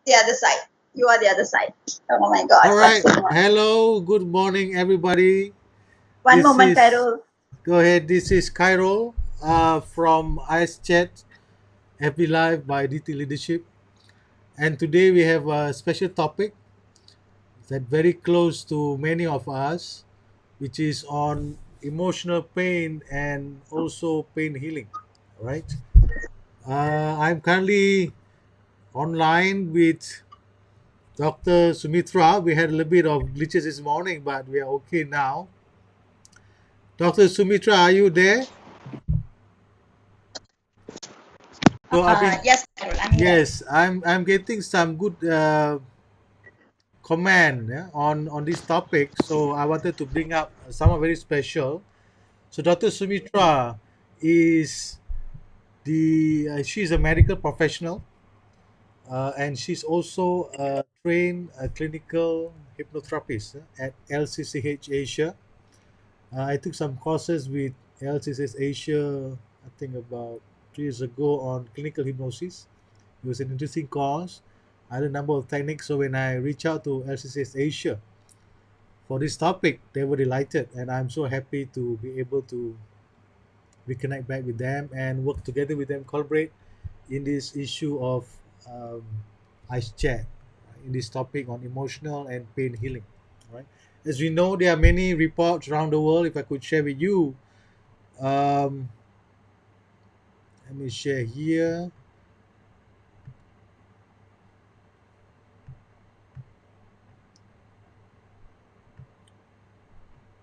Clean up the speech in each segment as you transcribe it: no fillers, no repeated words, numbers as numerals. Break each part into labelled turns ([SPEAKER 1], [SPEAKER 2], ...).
[SPEAKER 1] The other side. You are the other side. Oh my God,
[SPEAKER 2] All
[SPEAKER 1] what's
[SPEAKER 2] right.
[SPEAKER 1] going on?
[SPEAKER 2] Hello. Good morning, everybody.
[SPEAKER 1] One
[SPEAKER 2] This
[SPEAKER 1] moment,
[SPEAKER 2] is
[SPEAKER 1] Carol.
[SPEAKER 2] go ahead. This is Cairo from Ice Chat Happy Life by DT Leadership, and today we have a special topic that very close to many of us, which is on emotional pain and also pain healing. All right. I'm currently online with Dr. Sumithra. We had a little bit of glitches this morning, but we are okay now. Dr. Sumitra, are you there? So I've been
[SPEAKER 1] Yes, Carol, I'm here.
[SPEAKER 2] yes, I'm getting some good comment on this topic. So I wanted to bring up someone very special. So Dr. Sumitra is the she's a medical professional and she's also a trained clinical hypnotherapist at LCCH Asia. I took some courses with LCCH Asia, I think about 3 years ago on clinical hypnosis. It was an interesting course. I had a number of techniques. So when I reached out to LCCS Asia for this topic, they were delighted, and I'm so happy to be able to reconnect back with them and work together with them, collaborate in this issue of um, Ice Chat, in this topic on emotional and pain healing. Right? As we know, there are many reports around the world. If I could share with you, um, let me share here.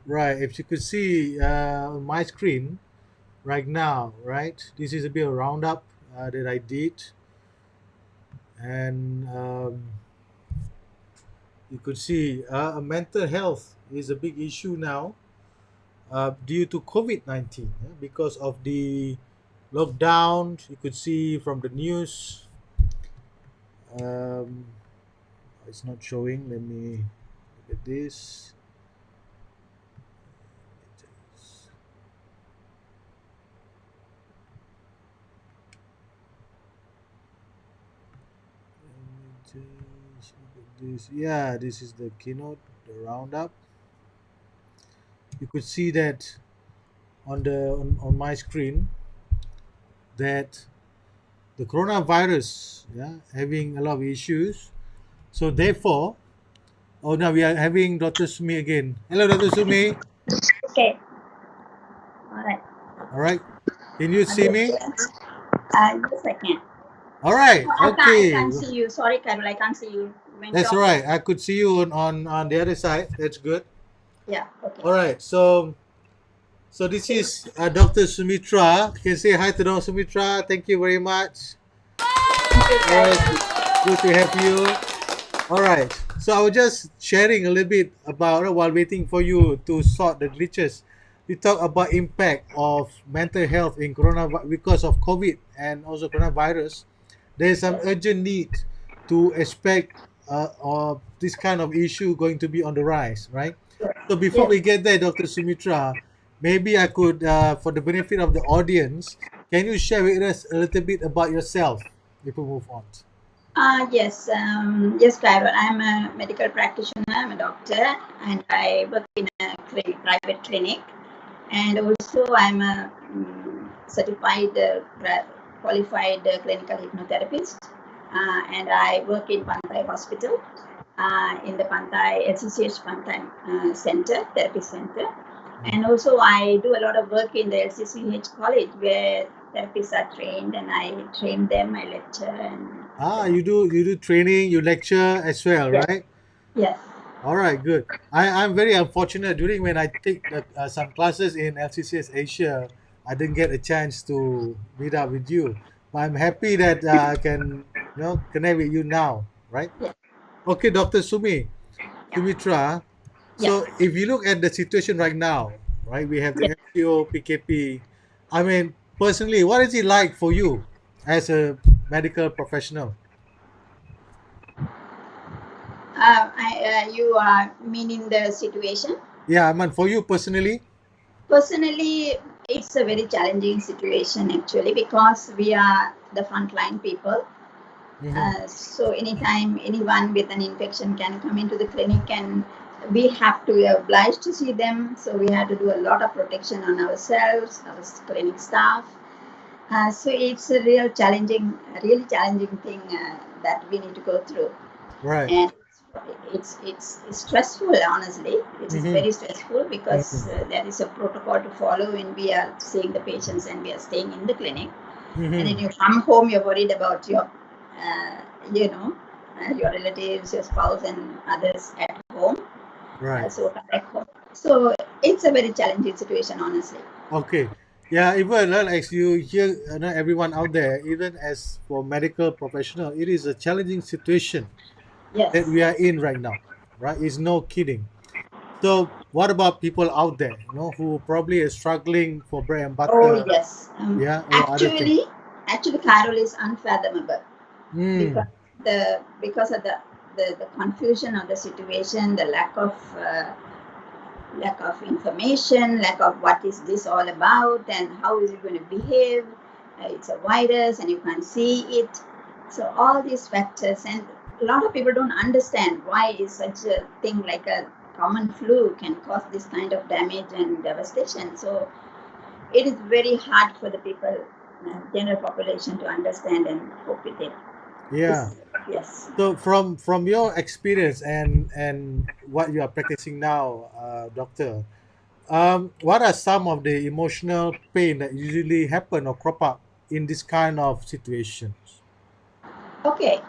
[SPEAKER 2] Right, if you could see on my screen, right now, right? This is a bit of roundup that I did, and you could see mental health is a big issue now due to COVID-19 because of the lockdown. You could see from the news. Um, it's not showing. Let me look at this. Let me just look at this. Yeah, this is the keynote, the roundup. You could see that on my screen that the coronavirus, yeah, having a lot of issues. So therefore, oh, now we are having Dr. Sumi again. Hello, Dr. Sumi.
[SPEAKER 1] Okay, all right.
[SPEAKER 2] All right, can you
[SPEAKER 1] I'm
[SPEAKER 2] see
[SPEAKER 1] just,
[SPEAKER 2] me?
[SPEAKER 1] just a second.
[SPEAKER 2] All right,
[SPEAKER 1] I
[SPEAKER 2] okay,
[SPEAKER 1] can't see you. Sorry, Carol, I can't see you when
[SPEAKER 2] that's all
[SPEAKER 1] talking.
[SPEAKER 2] right. I could see you on the other side. That's good.
[SPEAKER 1] Yeah, okay.
[SPEAKER 2] All right, so this is Dr. Sumitra. You can say hi to Dr. Sumitra. Thank you very much.
[SPEAKER 1] Thank you,
[SPEAKER 2] All right,
[SPEAKER 1] Carol.
[SPEAKER 2] good to have you. All right. So I was just sharing a little bit about while waiting for you to sort the glitches. We talk about impact of mental health in corona because of COVID and also coronavirus. There is some urgent need to expect or this kind of issue going to be on the rise, right? So before
[SPEAKER 1] Yes.
[SPEAKER 2] we get there, Dr. Sumitra, maybe I could, for the benefit of the audience, can you share with us a little bit about yourself before we move on?
[SPEAKER 1] Yes, Carol. I'm a medical practitioner. I'm a doctor, and I work in a private clinic. And also, I'm a certified, qualified clinical hypnotherapist. And I work in Pantai Hospital, in the Pantai LCCH Pantai Center, Therapy Center.
[SPEAKER 2] Mm.
[SPEAKER 1] And also, I do a lot of work in the LCCH College where therapists are trained, and I train them, I lecture, and
[SPEAKER 2] Ah, you do training, you lecture as well,
[SPEAKER 1] yes,
[SPEAKER 2] right?
[SPEAKER 1] yes.
[SPEAKER 2] All right, good. I'm very unfortunate during when I take some classes in LCCS Asia, I didn't get a chance to meet up with you. But I'm happy that I can connect with you now, right?
[SPEAKER 1] Yes.
[SPEAKER 2] Okay, Dr. Sumitra.
[SPEAKER 1] Yeah.
[SPEAKER 2] So if you look at the situation right now, right, we have the
[SPEAKER 1] Yes.
[SPEAKER 2] MCO, PKP. I mean, personally, what is it like for you as a medical professional?
[SPEAKER 1] You meaning the situation?
[SPEAKER 2] Yeah, I mean, for you personally.
[SPEAKER 1] Personally, it's a very challenging situation actually because we are the frontline people,
[SPEAKER 2] Mm-hmm.
[SPEAKER 1] So anytime anyone with an infection can come into the clinic, and we have to be obliged to see them. So we have to do a lot of protection on ourselves, our clinic staff. So it's a really challenging thing that we need to go through,
[SPEAKER 2] Right.
[SPEAKER 1] and it's stressful. Honestly, it is
[SPEAKER 2] Mm-hmm.
[SPEAKER 1] very stressful because
[SPEAKER 2] Mm-hmm.
[SPEAKER 1] there is a protocol to follow when we are seeing the patients and we are staying in the clinic. And
[SPEAKER 2] Mm-hmm.
[SPEAKER 1] then you come home, you're worried about your, uh, you know, your relatives, your spouse, and others at home.
[SPEAKER 2] Right.
[SPEAKER 1] So come back home. So it's a very challenging situation, honestly.
[SPEAKER 2] Okay. Yeah, even as you hear, everyone out there, even as for medical professional, it is a challenging situation that
[SPEAKER 1] Yes.
[SPEAKER 2] we are in right now. Right? It's no kidding. So, what about people out there, who probably are struggling for bread and
[SPEAKER 1] Oh
[SPEAKER 2] butter,
[SPEAKER 1] yes.
[SPEAKER 2] yeah, or other things?
[SPEAKER 1] Actually, Carol is unfathomable because
[SPEAKER 2] Mm,
[SPEAKER 1] of the confusion of the situation, the lack of information, lack of what is this all about and how is it going to behave. It's a virus and you can't see it. So all these factors, and a lot of people don't understand why is such a thing like a common flu can cause this kind of damage and devastation. So it is very hard for the people, general population, to understand and cope with it.
[SPEAKER 2] yeah.
[SPEAKER 1] This, yes.
[SPEAKER 2] So, from your experience and what you are practicing now, doctor, what are some of the emotional pain that usually happen or crop up in this kind of situations?
[SPEAKER 1] Okay.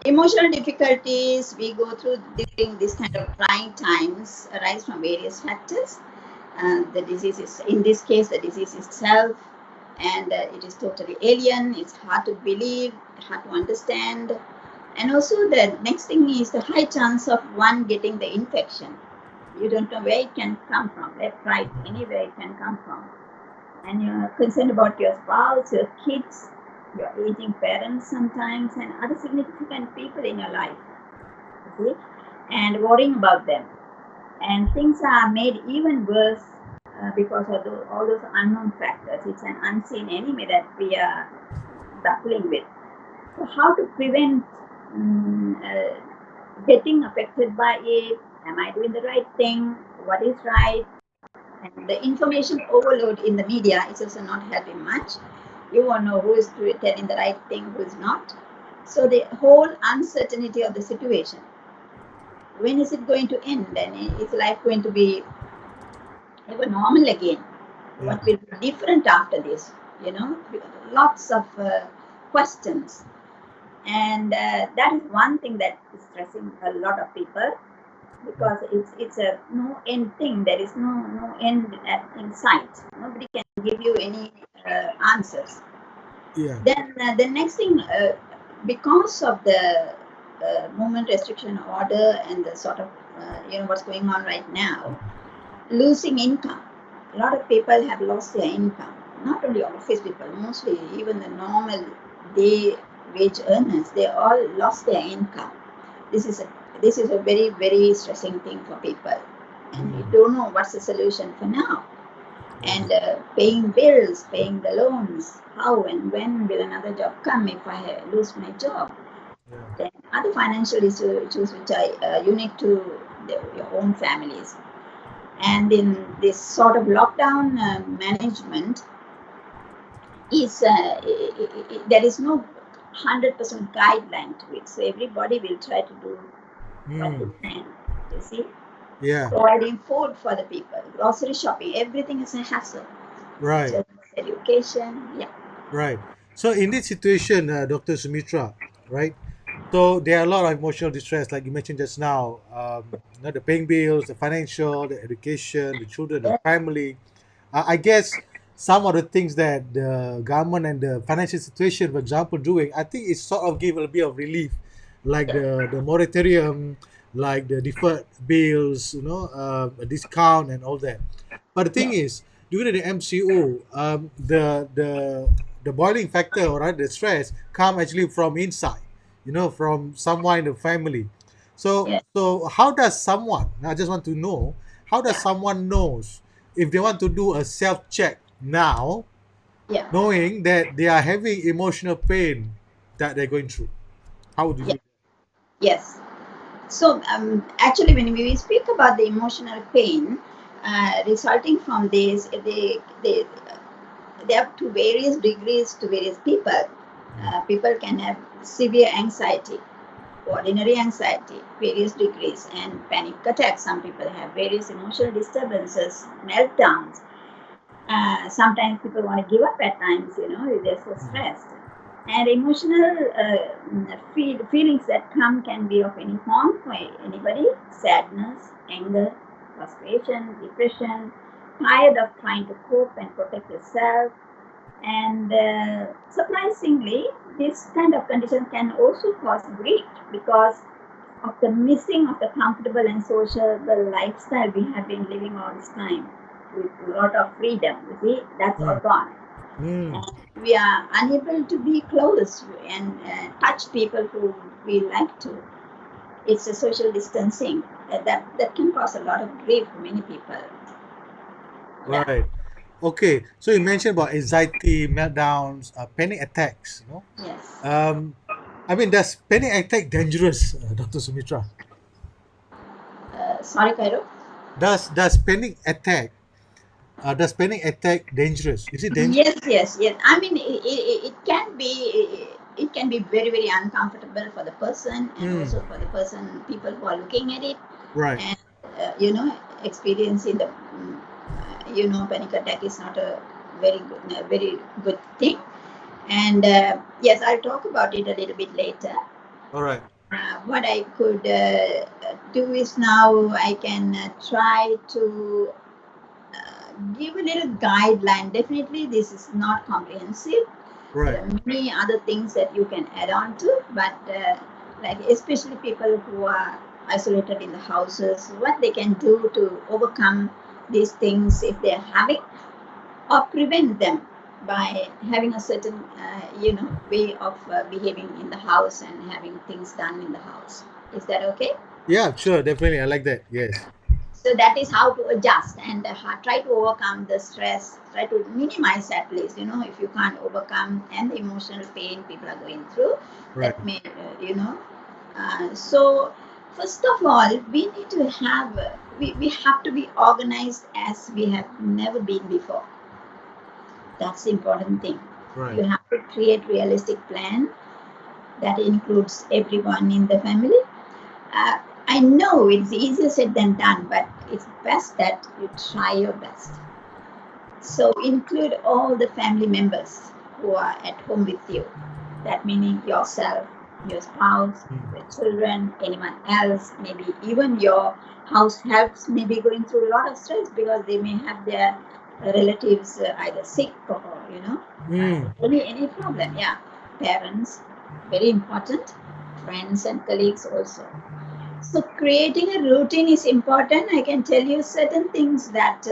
[SPEAKER 1] Emotional difficulties we go through during this kind of trying times arise from various factors. The disease is, in this case, the disease itself, and it is totally alien. It's hard to believe, hard to understand, and also the next thing is the high chance of one getting the infection. You don't know where it can come from, left, right, anywhere it can come from, and you're concerned about your spouse, your kids, your aging parents sometimes, and other significant people in your life, you see, and worrying about them. And things are made even worse because of all those unknown factors. It's an unseen enemy that we are battling with. So, how to prevent getting affected by it? Am I doing the right thing? What is right? And the information overload in the media is also not helping much. You won't know who is telling the right thing, who is not. So the whole uncertainty of the situation. When is it going to end? And is life going to be ever normal again?
[SPEAKER 2] Yeah,
[SPEAKER 1] What will be different after this? You know, lots of questions. And that is one thing that is stressing a lot of people because it's a no end thing. There is no end in sight. Nobody can give you any answers.
[SPEAKER 2] yeah,
[SPEAKER 1] Then the next thing, because of the movement restriction order and the sort of what's going on right now, losing income. A lot of people have lost their income. Not only office people, mostly even the normal day wage earners, they all lost their income. This is a this is a very stressing thing for people, and you
[SPEAKER 2] mm,
[SPEAKER 1] don't know what's the solution for now.
[SPEAKER 2] yeah,
[SPEAKER 1] And paying bills, paying the loans. How and when will another job come if I lose my job?
[SPEAKER 2] yeah,
[SPEAKER 1] Then other financial issues which are unique to your own families. And in this sort of lockdown management, is there is no 100% guideline to it. So everybody will try to do what they
[SPEAKER 2] mm,
[SPEAKER 1] can. You see,
[SPEAKER 2] yeah,
[SPEAKER 1] providing food for the people, grocery shopping, everything is a hassle.
[SPEAKER 2] right.
[SPEAKER 1] Just education, yeah.
[SPEAKER 2] Right. So in this situation, Dr. Sumitra, right? So there are a lot of emotional distress, like you mentioned just now. The paying bills, the financial, the education, the children, the
[SPEAKER 1] Yeah.
[SPEAKER 2] family. I guess some of the things that the government and the financial situation, for example, doing, I think it sort of give a bit of relief, like the moratorium, like the deferred bills, a discount and all that. But the thing
[SPEAKER 1] Yes.
[SPEAKER 2] is, during the MCO, the boiling factor or rather the stress come actually from inside, from someone in the family. So
[SPEAKER 1] Yes.
[SPEAKER 2] so how does someone? I just want to know how does someone knows if they want to do a self check now,
[SPEAKER 1] Yeah.
[SPEAKER 2] knowing that they are having emotional pain that they're going through? How do
[SPEAKER 1] Yeah.
[SPEAKER 2] you?
[SPEAKER 1] Yes. So actually, when we speak about the emotional pain resulting from this, they have to various degrees to various people.
[SPEAKER 2] Mm.
[SPEAKER 1] People can have severe anxiety, ordinary anxiety, various degrees, and panic attacks. Some people have various emotional disturbances, meltdowns. Sometimes people want to give up at times, they're so
[SPEAKER 2] Mm.
[SPEAKER 1] stressed. And emotional feelings that come can be of any form for anybody: sadness, anger, frustration, depression, tired of trying to cope and protect yourself. And surprisingly, this kind of condition can also cause grief because of the missing of the comfortable and sociable lifestyle we have been living all this time with a lot of freedom. You see, that's all
[SPEAKER 2] Mm.
[SPEAKER 1] gone.
[SPEAKER 2] Mm.
[SPEAKER 1] And we are unable to be close and touch people who we like to. It's a social distancing that can cause a lot of grief for many people. Yeah.
[SPEAKER 2] Right. Okay. So you mentioned about anxiety, meltdowns, panic attacks.
[SPEAKER 1] Yes.
[SPEAKER 2] Um, I mean, does panic attack dangerous, Dr. Sumitra?
[SPEAKER 1] Sorry, Cairo.
[SPEAKER 2] Does panic attack dangerous? Is it dangerous?
[SPEAKER 1] Yes, yes, yes. I mean, it can be very, very uncomfortable for the person, and
[SPEAKER 2] Mm.
[SPEAKER 1] also for the person, people who are looking at it,
[SPEAKER 2] Right.
[SPEAKER 1] and experiencing the panic attack is not a very good thing. And yes, I'll talk about it a little bit later.
[SPEAKER 2] All right.
[SPEAKER 1] What I could do is now I can try to give a little guideline. Definitely, this is not comprehensive. There
[SPEAKER 2] Right.
[SPEAKER 1] are many other things that you can add on to, but like especially people who are isolated in the houses, what they can do to overcome these things if they're having, or prevent them by having a certain way of behaving in the house and having things done in the house. Is that okay?
[SPEAKER 2] Yeah, sure, definitely. I like that. Yes.
[SPEAKER 1] So that is how to adjust and try to overcome the stress, try to minimize, at least, if you can't overcome, and the emotional pain people are going through,
[SPEAKER 2] Right.
[SPEAKER 1] that may so first of all, we need to have we have to be organized as we have never been before. That's the important thing.
[SPEAKER 2] Right.
[SPEAKER 1] You have to create realistic plan that includes everyone in the family. uh, I know it's easier said than done, but it's best that you try your best. So include all the family members who are at home with you. That meaning yourself, your spouse,
[SPEAKER 2] Mm.
[SPEAKER 1] your children, anyone else, maybe even your house helps may be going through a lot of stress because they may have their relatives either sick or
[SPEAKER 2] Mm.
[SPEAKER 1] any problem. Yeah, parents, very important. Friends and colleagues also. So creating a routine is important. I can tell you certain things that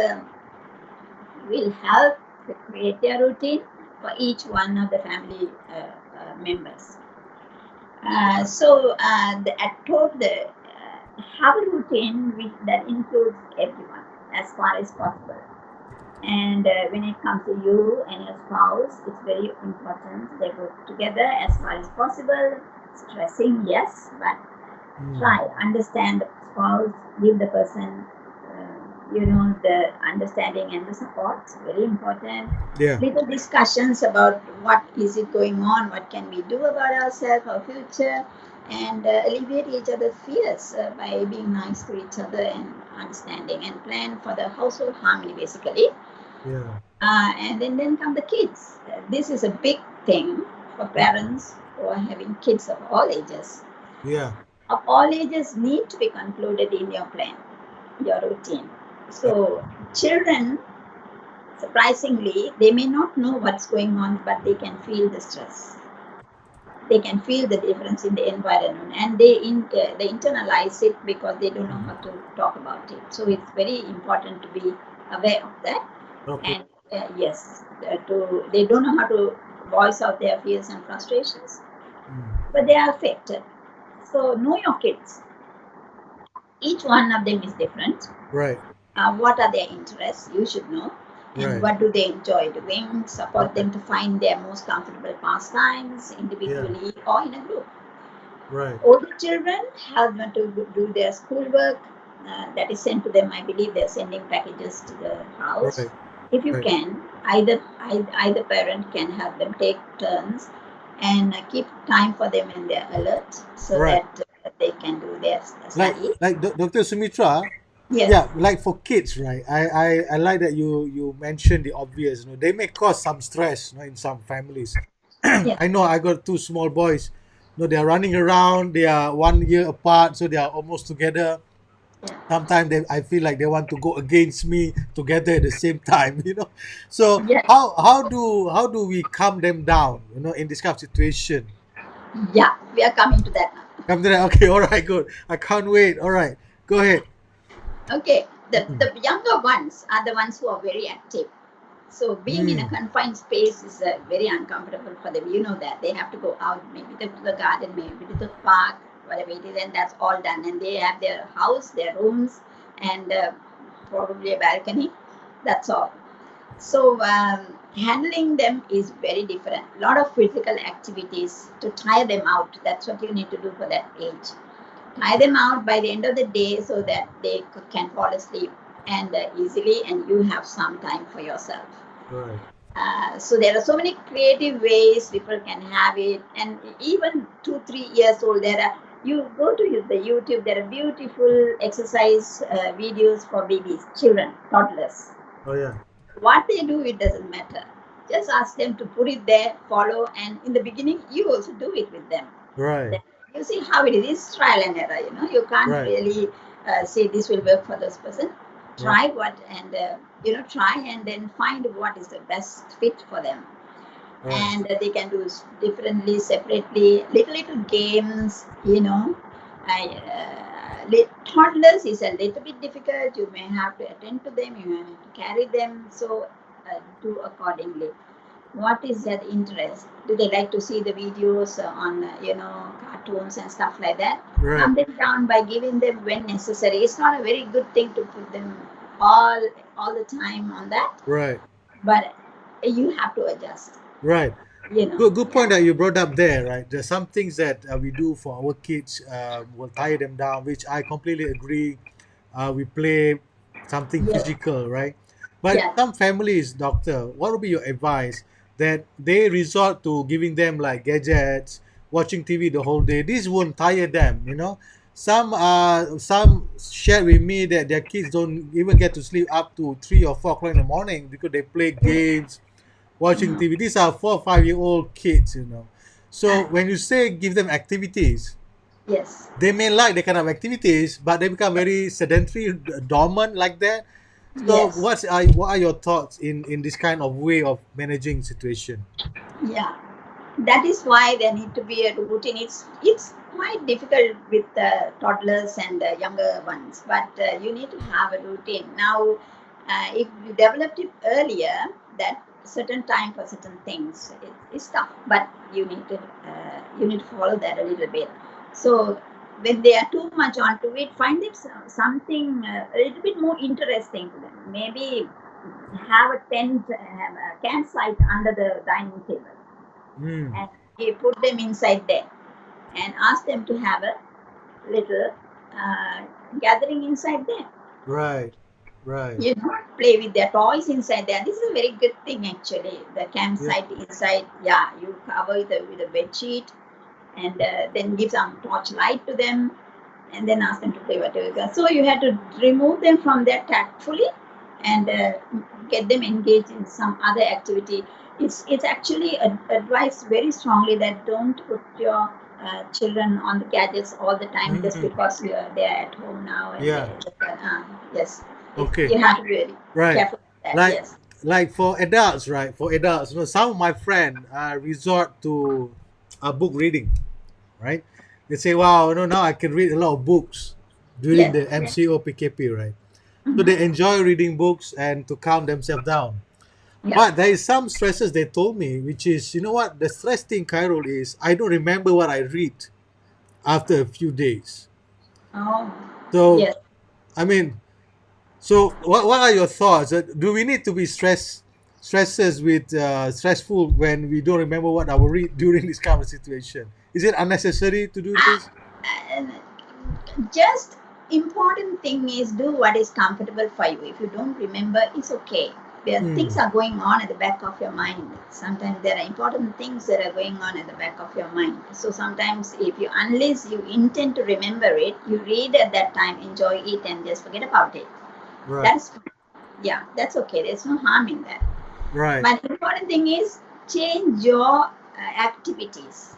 [SPEAKER 1] will help to create a routine for each one of the family members. I told have a routine that includes everyone as far as possible. And when it comes to you and your spouse, it's very important they work together as far as possible. Stressing, yes, but
[SPEAKER 2] Mm.
[SPEAKER 1] try understand the spouse, give the person the understanding and the support, very important.
[SPEAKER 2] Yeah.
[SPEAKER 1] Little discussions about what is it going on, what can we do about ourselves, our future, and alleviate each other's fears by being nice to each other and understanding, and plan for the household harmony, basically.
[SPEAKER 2] Yeah.
[SPEAKER 1] And then come the kids. This is a big thing for parents who are having kids of all ages.
[SPEAKER 2] Yeah.
[SPEAKER 1] Of all ages need to be concluded in your plan, your routine. So children, surprisingly, they may not know what's going on, but they can feel the stress. They can feel the difference in the environment, and they internalize it because they don't know
[SPEAKER 2] Mm.
[SPEAKER 1] how to talk about it. So it's very important to be aware of that.
[SPEAKER 2] Okay.
[SPEAKER 1] And yes, they don't know how to voice out their fears and frustrations,
[SPEAKER 2] Mm.
[SPEAKER 1] but they are affected. So know your kids. Each one of them is different.
[SPEAKER 2] Right.
[SPEAKER 1] What are their interests? You should know. and
[SPEAKER 2] Right.
[SPEAKER 1] what do they enjoy doing, support
[SPEAKER 2] Right.
[SPEAKER 1] them to find their most comfortable pastimes
[SPEAKER 2] Yeah.
[SPEAKER 1] individually or in a group.
[SPEAKER 2] Right.
[SPEAKER 1] Older children help them to do their schoolwork that is sent to them. I believe they're sending packages to the house.
[SPEAKER 2] Right.
[SPEAKER 1] If you
[SPEAKER 2] Right.
[SPEAKER 1] can, either parent can help them take turns and keep time for them when they're alert so
[SPEAKER 2] Right.
[SPEAKER 1] that they can do their
[SPEAKER 2] Like
[SPEAKER 1] study.
[SPEAKER 2] Dr. Sumitra,
[SPEAKER 1] Yes,
[SPEAKER 2] yeah, like for kids, right? I like that you mentioned the obvious. They may cause some stress, in some families.
[SPEAKER 1] yes,
[SPEAKER 2] I know I got two small boys. They are running around. They are 1 year apart, so they are almost together.
[SPEAKER 1] yeah,
[SPEAKER 2] Sometimes I feel like they want to go against me together at the same time. So
[SPEAKER 1] yes,
[SPEAKER 2] how do we calm them down? In this kind of situation.
[SPEAKER 1] yeah. We are coming to that now.
[SPEAKER 2] Come to that. Okay, all right, good. I can't wait. All right, go ahead.
[SPEAKER 1] Okay,
[SPEAKER 2] Mm,
[SPEAKER 1] the younger ones are the ones who are very active. So being in a
[SPEAKER 2] mm,
[SPEAKER 1] confined space is very uncomfortable for them. You know that they have to go out, maybe to the garden, maybe to the park, whatever it is, and that's all done. And they have their house, their rooms, and probably a balcony. That's all. So handling them is very different. A lot of physical activities to tire them out. That's what you need to do for that age. Tie them out by the end of the day so that they can fall asleep and easily, and you have some time for yourself.
[SPEAKER 2] right.
[SPEAKER 1] So there are so many creative ways people can have it, and even 2 3 years old, there are, you go to the YouTube, there are beautiful exercise videos for babies, children, toddlers.
[SPEAKER 2] Oh yeah.
[SPEAKER 1] What they do, it doesn't matter. Just ask them to put it there, follow, and in the beginning, you also do it with them.
[SPEAKER 2] Right.
[SPEAKER 1] Then you see how it is. It's trial and error. You can't
[SPEAKER 2] Right.
[SPEAKER 1] really say this will work for this person.
[SPEAKER 2] Right.
[SPEAKER 1] Try what and try and then find what is the best fit for them,
[SPEAKER 2] Right.
[SPEAKER 1] and they can do differently, separately, little games. Toddlers is a little bit difficult. You may have to attend to them. You may have to carry them. So do accordingly. What is their interest? Do they like to see the videos on cartoons and stuff like that?
[SPEAKER 2] Right.
[SPEAKER 1] Calm them down by giving them when necessary. It's not a very good thing to put them all all the time on that,
[SPEAKER 2] Right.
[SPEAKER 1] but you have to adjust.
[SPEAKER 2] Right.
[SPEAKER 1] you know
[SPEAKER 2] Good point
[SPEAKER 1] yeah,
[SPEAKER 2] that you brought up there, right? There's some things that we do for our kids will tire them down, which I completely agree. We play something
[SPEAKER 1] yes,
[SPEAKER 2] physical, right? But
[SPEAKER 1] yes,
[SPEAKER 2] some families, doctor, what would be your advice that they resort to giving them like gadgets, watching TV the whole day? This won't tire them. Some shared with me that their kids don't even get to sleep up to 3 or 4 o'clock in the morning because they play games, watching
[SPEAKER 1] mhm,
[SPEAKER 2] TV. These are 4 or 5 year old kids. So
[SPEAKER 1] uh,
[SPEAKER 2] when you say give them activities,
[SPEAKER 1] yes,
[SPEAKER 2] they may like the kind of activities, but they become very sedentary, dormant like that. So
[SPEAKER 1] yes,
[SPEAKER 2] what are your thoughts in this kind of way of managing situation?
[SPEAKER 1] yeah. That is why there need to be a routine. It's quite difficult with toddlers and younger ones, but you need to have a routine. Now, if you developed it earlier, that certain time for certain things, it's tough, but you need to follow that a little bit. So when they are too much onto it, find it something a little bit more interesting to them. Maybe have a tent, have a campsite under the dining table,
[SPEAKER 2] Mm,
[SPEAKER 1] and he put them inside there and asked them to have a little uh, gathering inside there.
[SPEAKER 2] right, right.
[SPEAKER 1] Play with their toys inside there. This is a very good thing actually. The
[SPEAKER 2] Yeah.
[SPEAKER 1] campsite inside, yeah, you cover it with a bed sheet, and then give some torch light to them, and then ask them to play whatever. So you had to remove them from there tactfully and get them engaged in some other activity. It's actually advised very strongly that don't put your children on the gadgets all the time just
[SPEAKER 2] Mm,
[SPEAKER 1] because they're at home now and
[SPEAKER 2] yeah.
[SPEAKER 1] yes,
[SPEAKER 2] Okay.
[SPEAKER 1] you have to be very
[SPEAKER 2] Right.
[SPEAKER 1] careful with that.
[SPEAKER 2] Like
[SPEAKER 1] Yes.
[SPEAKER 2] like for adults, right? For adults, some of my friend resort to book reading, right? They say, "Wow, now I can read a lot of books during
[SPEAKER 1] Yes.
[SPEAKER 2] the
[SPEAKER 1] Yes.
[SPEAKER 2] MCO PKP, right?" So
[SPEAKER 1] Mhm.
[SPEAKER 2] they enjoy reading books and to calm themselves down.
[SPEAKER 1] Yeah.
[SPEAKER 2] But there is some stresses they told me, which is, what the stress thing, Cairo, is I don't remember what I read after a few days.
[SPEAKER 1] Oh.
[SPEAKER 2] So
[SPEAKER 1] Yes.
[SPEAKER 2] I mean, So, what are your thoughts? Do we need to be stresses with stressful when we don't remember what our read during this kind of situation? Is it unnecessary to do
[SPEAKER 1] Ah,
[SPEAKER 2] this?
[SPEAKER 1] and just important thing is do what is comfortable for you. If you don't remember, it's okay. There things
[SPEAKER 2] Mm,
[SPEAKER 1] are going on at the back of your mind. Sometimes there are important things that are going on at the back of your mind. So sometimes if you, unless you intend to remember it, you read at that time, enjoy it, and just forget about it.
[SPEAKER 2] right,
[SPEAKER 1] That's, yeah, that's okay. There's no harm in that.
[SPEAKER 2] right,
[SPEAKER 1] But important thing is change your activities.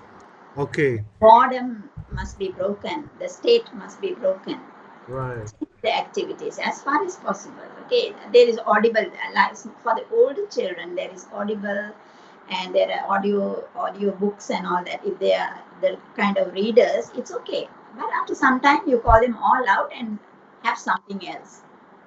[SPEAKER 2] okay,
[SPEAKER 1] Boredom must be broken. The state must be broken.
[SPEAKER 2] right,
[SPEAKER 1] The activities as far as possible. Okay, there is audible, like for the older children, there is audible, and there are audio books and all that. If they are the kind of readers, it's okay. But after some time, you call them all out and have something else.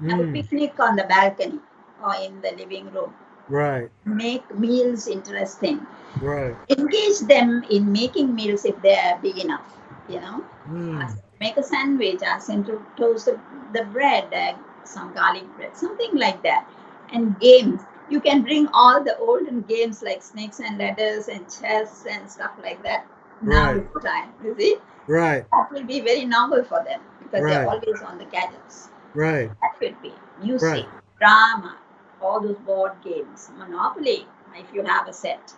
[SPEAKER 1] Have a
[SPEAKER 2] mm,
[SPEAKER 1] picnic on the balcony or in the living room.
[SPEAKER 2] right,
[SPEAKER 1] Make meals interesting.
[SPEAKER 2] right,
[SPEAKER 1] Engage them in making meals if they are big enough. You know,
[SPEAKER 2] mm,
[SPEAKER 1] make a sandwich, ask them to toast the bread, some garlic bread, something like that. And games, you can bring all the olden games like snakes and ladders and chess and stuff like that. Now
[SPEAKER 2] right,
[SPEAKER 1] is the time, you see.
[SPEAKER 2] right,
[SPEAKER 1] That will be very novel for them because they're
[SPEAKER 2] right,
[SPEAKER 1] always on the gadgets.
[SPEAKER 2] right,
[SPEAKER 1] That could be
[SPEAKER 2] right.
[SPEAKER 1] music, drama, all those board games, Monopoly, if you have a set.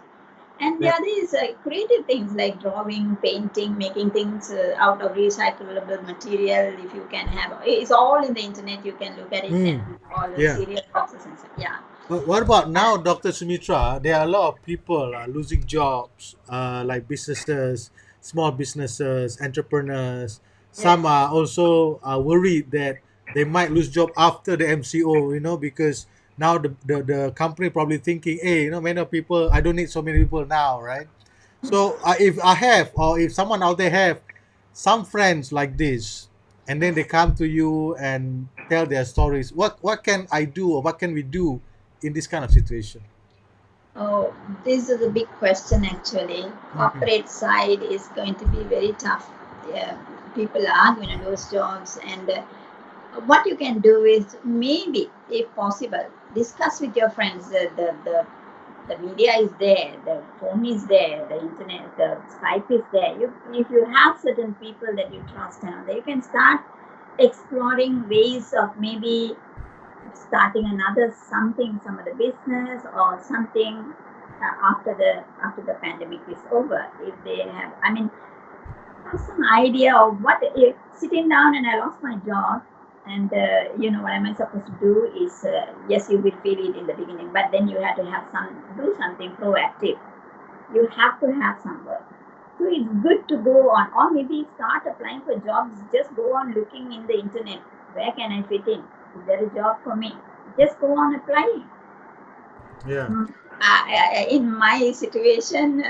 [SPEAKER 1] And the
[SPEAKER 2] Yeah.
[SPEAKER 1] other is creative things like drawing, painting, making things out of recyclable material. If you can have, it's all in the internet. You can look at it
[SPEAKER 2] Mm,
[SPEAKER 1] and all the
[SPEAKER 2] yeah.
[SPEAKER 1] cereal boxes and stuff. Yeah.
[SPEAKER 2] But what about now, Dr. Sumitra? There are a lot of people losing jobs, like businesses, small businesses, entrepreneurs. Some
[SPEAKER 1] Yes.
[SPEAKER 2] are also worried that they might lose job after the MCO, because now the company probably thinking, hey, many people, I don't need so many people now, right? So if I have, or if someone out there have some friends like this, and then they come to you and tell their stories, what can I do, or what can we do in this kind of situation?
[SPEAKER 1] Oh, this is a big question actually.
[SPEAKER 2] Mm,
[SPEAKER 1] Corporate side is going to be very tough. Yeah, people are going to lose jobs, and what you can do is maybe, if possible, discuss with your friends. The media is there, the phone is there, the internet, the Skype is there. If you have certain people that you trust and all that, you can start exploring ways of maybe starting another something, some other business or something after the pandemic is over. If they have, I mean, have some idea of what if sitting down and I lost my job, and what am I supposed to do is yes, you will feel it in the beginning, but then you have to have some do something proactive. You have to have some work. So it's good to go on, or maybe start applying for jobs. Just go on looking in the internet. Where can I fit in? Is there a job for me? Just go on applying.
[SPEAKER 2] yeah.
[SPEAKER 1] In my situation,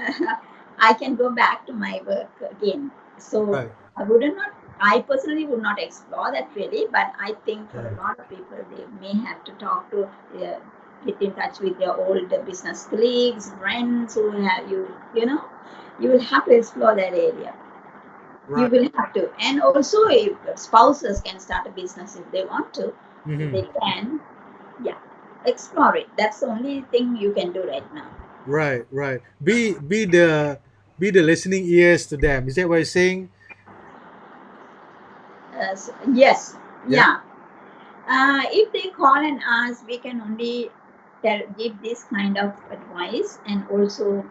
[SPEAKER 1] I can go back to my work again. So
[SPEAKER 2] Right.
[SPEAKER 1] I personally would not explore that really, but I think for a
[SPEAKER 2] Right.
[SPEAKER 1] lot of people, they may have to talk to, get in touch with their old business colleagues, friends who have you will have to explore that area. You
[SPEAKER 2] Right.
[SPEAKER 1] will have to. And also, if spouses can start a business if they want to, if
[SPEAKER 2] Hmm.
[SPEAKER 1] they can, yeah, explore it. That's the only thing you can do right now.
[SPEAKER 2] Right. Right. Be the listening ears to them. Is that what you're saying?
[SPEAKER 1] Yes,
[SPEAKER 2] Yeah.
[SPEAKER 1] yeah. If they call and ask, we can only give this kind of advice, and also,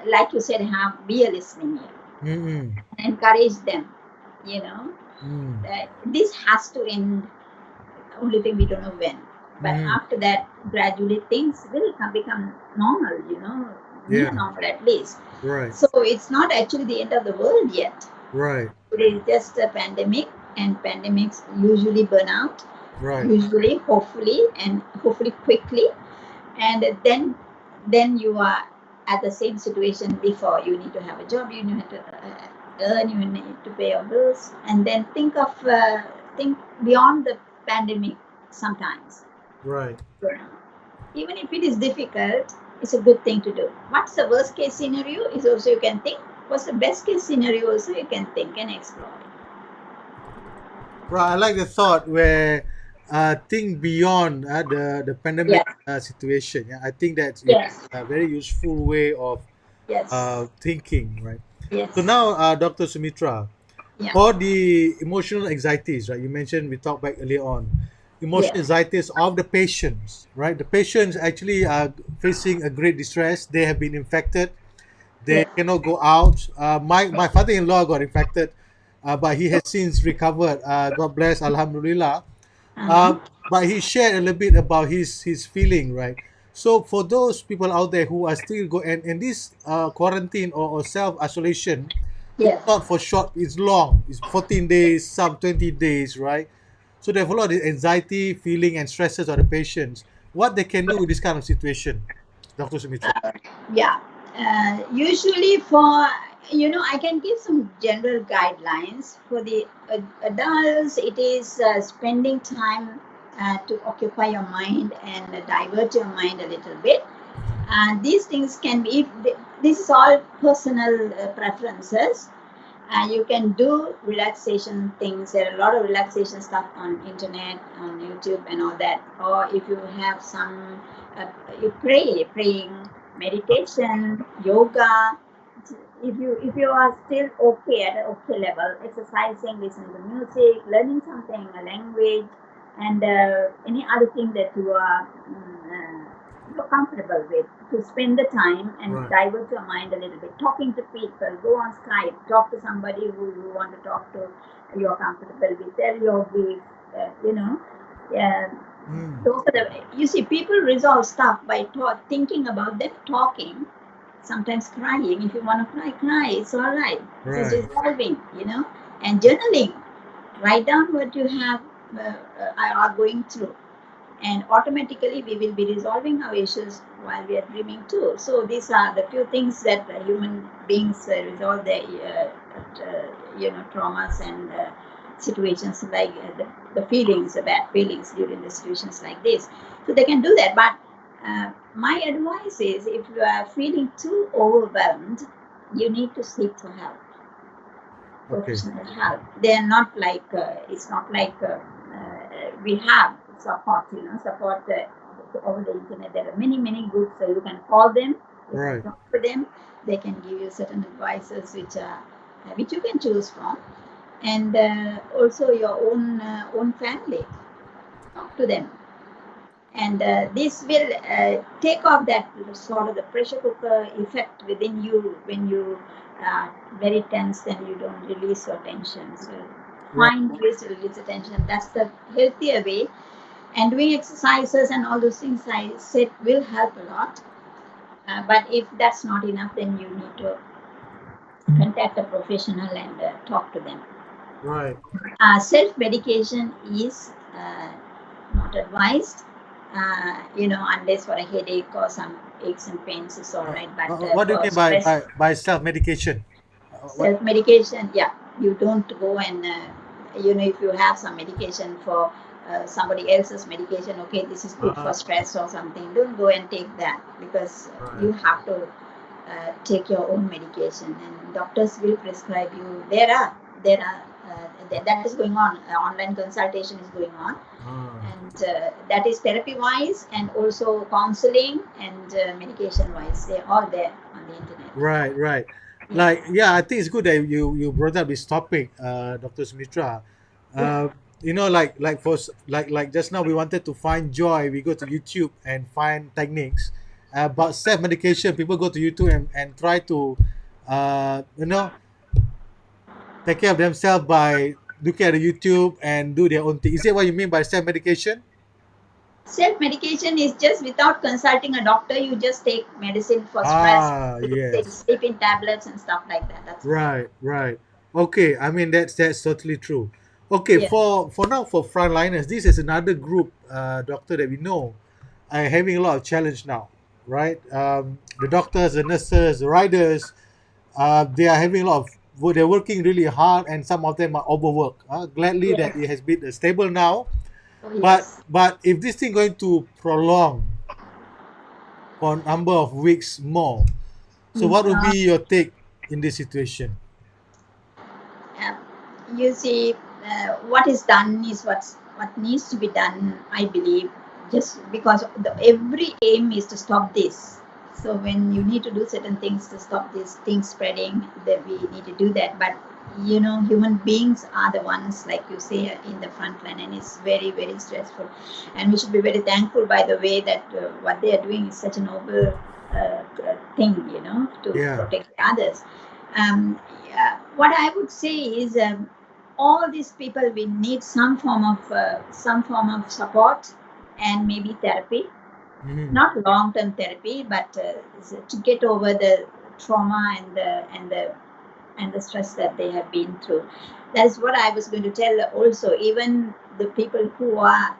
[SPEAKER 1] like you said, have be a listening ear
[SPEAKER 2] Mm-mm.
[SPEAKER 1] and encourage them. You know,
[SPEAKER 2] Mm.
[SPEAKER 1] this has to end. Only thing we don't know when. But
[SPEAKER 2] Mm-hmm.
[SPEAKER 1] after that, gradually things will become normal. Near
[SPEAKER 2] Yeah.
[SPEAKER 1] normal at least.
[SPEAKER 2] Right.
[SPEAKER 1] So it's not actually the end of the world yet.
[SPEAKER 2] Right.
[SPEAKER 1] It is just a pandemic, and pandemics usually burn out,
[SPEAKER 2] Right.
[SPEAKER 1] usually, hopefully, and hopefully quickly. And then you are at the same situation before. You need to have a job, you need to earn, you need to pay your bills, and then think beyond the pandemic sometimes.
[SPEAKER 2] Right.
[SPEAKER 1] Even if it is difficult, it's a good thing to do. What's the worst case scenario is also you can think. What's the best case scenario also you can think and explore.
[SPEAKER 2] Right. I like the thought where think beyond the pandemic
[SPEAKER 1] Yes,
[SPEAKER 2] situation. Yeah, I think that's
[SPEAKER 1] yes,
[SPEAKER 2] a very useful way of
[SPEAKER 1] yes,
[SPEAKER 2] thinking, right? So
[SPEAKER 1] yes,
[SPEAKER 2] now, Dr. Sumitra,
[SPEAKER 1] yeah,
[SPEAKER 2] for the emotional anxieties, right? You mentioned we talked back earlier on emotional
[SPEAKER 1] yes,
[SPEAKER 2] anxieties of the patients, right? The patients actually are facing a great distress. They have been infected. They
[SPEAKER 1] yes,
[SPEAKER 2] cannot go out. My father-in-law got infected, but he has since recovered. God bless, Alhamdulillah.
[SPEAKER 1] uh-huh.
[SPEAKER 2] Uh, but he shared a little bit about his feeling, right? So for those people out there who are still and this quarantine or self isolation, it's
[SPEAKER 1] Yes.
[SPEAKER 2] not for short. It's long. It's 14 days, some 20 days, right? So they have a lot of anxiety, feeling, and stresses of the patients. What they can do with this kind of situation, Dr. Sumitra?
[SPEAKER 1] Yeah, usually for I can give some general guidelines for the adults. It is spending time to occupy your mind and divert your mind a little bit. And these things can be, if this is all personal preferences. You can do relaxation things. There are a lot of relaxation stuff on internet, on YouTube, and all that. Or if you have some, you praying, meditation, yoga. If you are still okay at an okay level, exercising, listening to music, learning something, a language, and any other thing that you're comfortable with, to spend the time and
[SPEAKER 2] Right,
[SPEAKER 1] divert your mind a little bit. Talking to people, go on Skype, talk to somebody who you want to talk to, you're comfortable with, tell your grief, yeah.
[SPEAKER 2] mm,
[SPEAKER 1] Those are the, you see, people resolve stuff by thinking about them, talking, sometimes crying. If you want to cry, cry. It's all right. It is
[SPEAKER 2] right,
[SPEAKER 1] resolving. And journaling. Write down what you have are going through, and automatically we will be resolving our issues while we are dreaming too. So these are the few things that human beings resolve their traumas and situations like the feelings, the bad feelings during the situations like this. So they can do that. But my advice is, if you are feeling too overwhelmed, you need to seek for help,
[SPEAKER 2] okay,
[SPEAKER 1] professional help. They are not like, it's not like we have support, support over the internet. There are many, many groups, so you can call them, you can
[SPEAKER 2] right,
[SPEAKER 1] talk to them. They can give you certain advices which you can choose from, and also your own family. Talk to them, and this will take off that sort of the pressure cooker effect within you when you are very tense and you don't release your tension. So
[SPEAKER 2] right,
[SPEAKER 1] find ways to release the tension. That's the healthier way. And doing exercises and all those things I said will help a lot. But if that's not enough, then you need to contact a professional and talk to them.
[SPEAKER 2] right.
[SPEAKER 1] Self medication is not advised, unless for a headache or some aches and pains is all right. But
[SPEAKER 2] What do you
[SPEAKER 1] for
[SPEAKER 2] mean by
[SPEAKER 1] stress,
[SPEAKER 2] self medication? What?
[SPEAKER 1] self medication, yeah, you don't go and, if you have some medication for somebody else's medication, okay, this is good for
[SPEAKER 2] Ah,
[SPEAKER 1] stress or something, don't go and take that, because
[SPEAKER 2] right,
[SPEAKER 1] you have to take your own medication, and doctors will prescribe you. That is going on. Online consultation is going on,
[SPEAKER 2] ah,
[SPEAKER 1] and that is therapy wise, and also counseling and medication wise. They're all there on the internet.
[SPEAKER 2] right, right.
[SPEAKER 1] Yeah,
[SPEAKER 2] Like, yeah, I think it's good that you brought up this topic, Dr. Sumitra.
[SPEAKER 1] yeah,
[SPEAKER 2] Uh, like just now we wanted to find joy. We go to YouTube and find techniques. About self medication, people go to YouTube and try to, take care of themselves by looking at the YouTube and do their own thing. Is that what you mean by self medication?
[SPEAKER 1] self medication is just without consulting a doctor. You just take medicine for stress.
[SPEAKER 2] Ah,
[SPEAKER 1] You take
[SPEAKER 2] yes.
[SPEAKER 1] sleeping tablets and stuff like that. That's all.
[SPEAKER 2] Right, right. Okay, I mean that's totally true. Okay,
[SPEAKER 1] Yeah,
[SPEAKER 2] for now for frontliners, this is another group, doctor that we know are having a lot of challenge now, right? The doctors, the nurses, the riders, they are having a lot of. They're working really hard, and some of them are overworked. Gladly that
[SPEAKER 1] yes,
[SPEAKER 2] it has been stable now,
[SPEAKER 1] oh
[SPEAKER 2] but
[SPEAKER 1] yes.
[SPEAKER 2] if this thing going to prolong for a number of weeks more, so what would
[SPEAKER 1] Uh,
[SPEAKER 2] be your take in this situation?
[SPEAKER 1] uh, you see, what is done is what needs to be done, I believe, just because every aim is to stop this. So when you need to do certain things to stop these things spreading, that we need to do that. But human beings are the ones, like you say, in the front line, and it's very, very stressful. And we should be very thankful, by the way, that what they are doing is such a noble thing, to
[SPEAKER 2] Yeah.
[SPEAKER 1] protect others. Yeah, what I would say is, all these people will need some form of support, and maybe therapy,
[SPEAKER 2] Hmm.
[SPEAKER 1] not long term therapy, but to get over the trauma and the stress that they have been through. That's what I was going to tell also. Even the people who are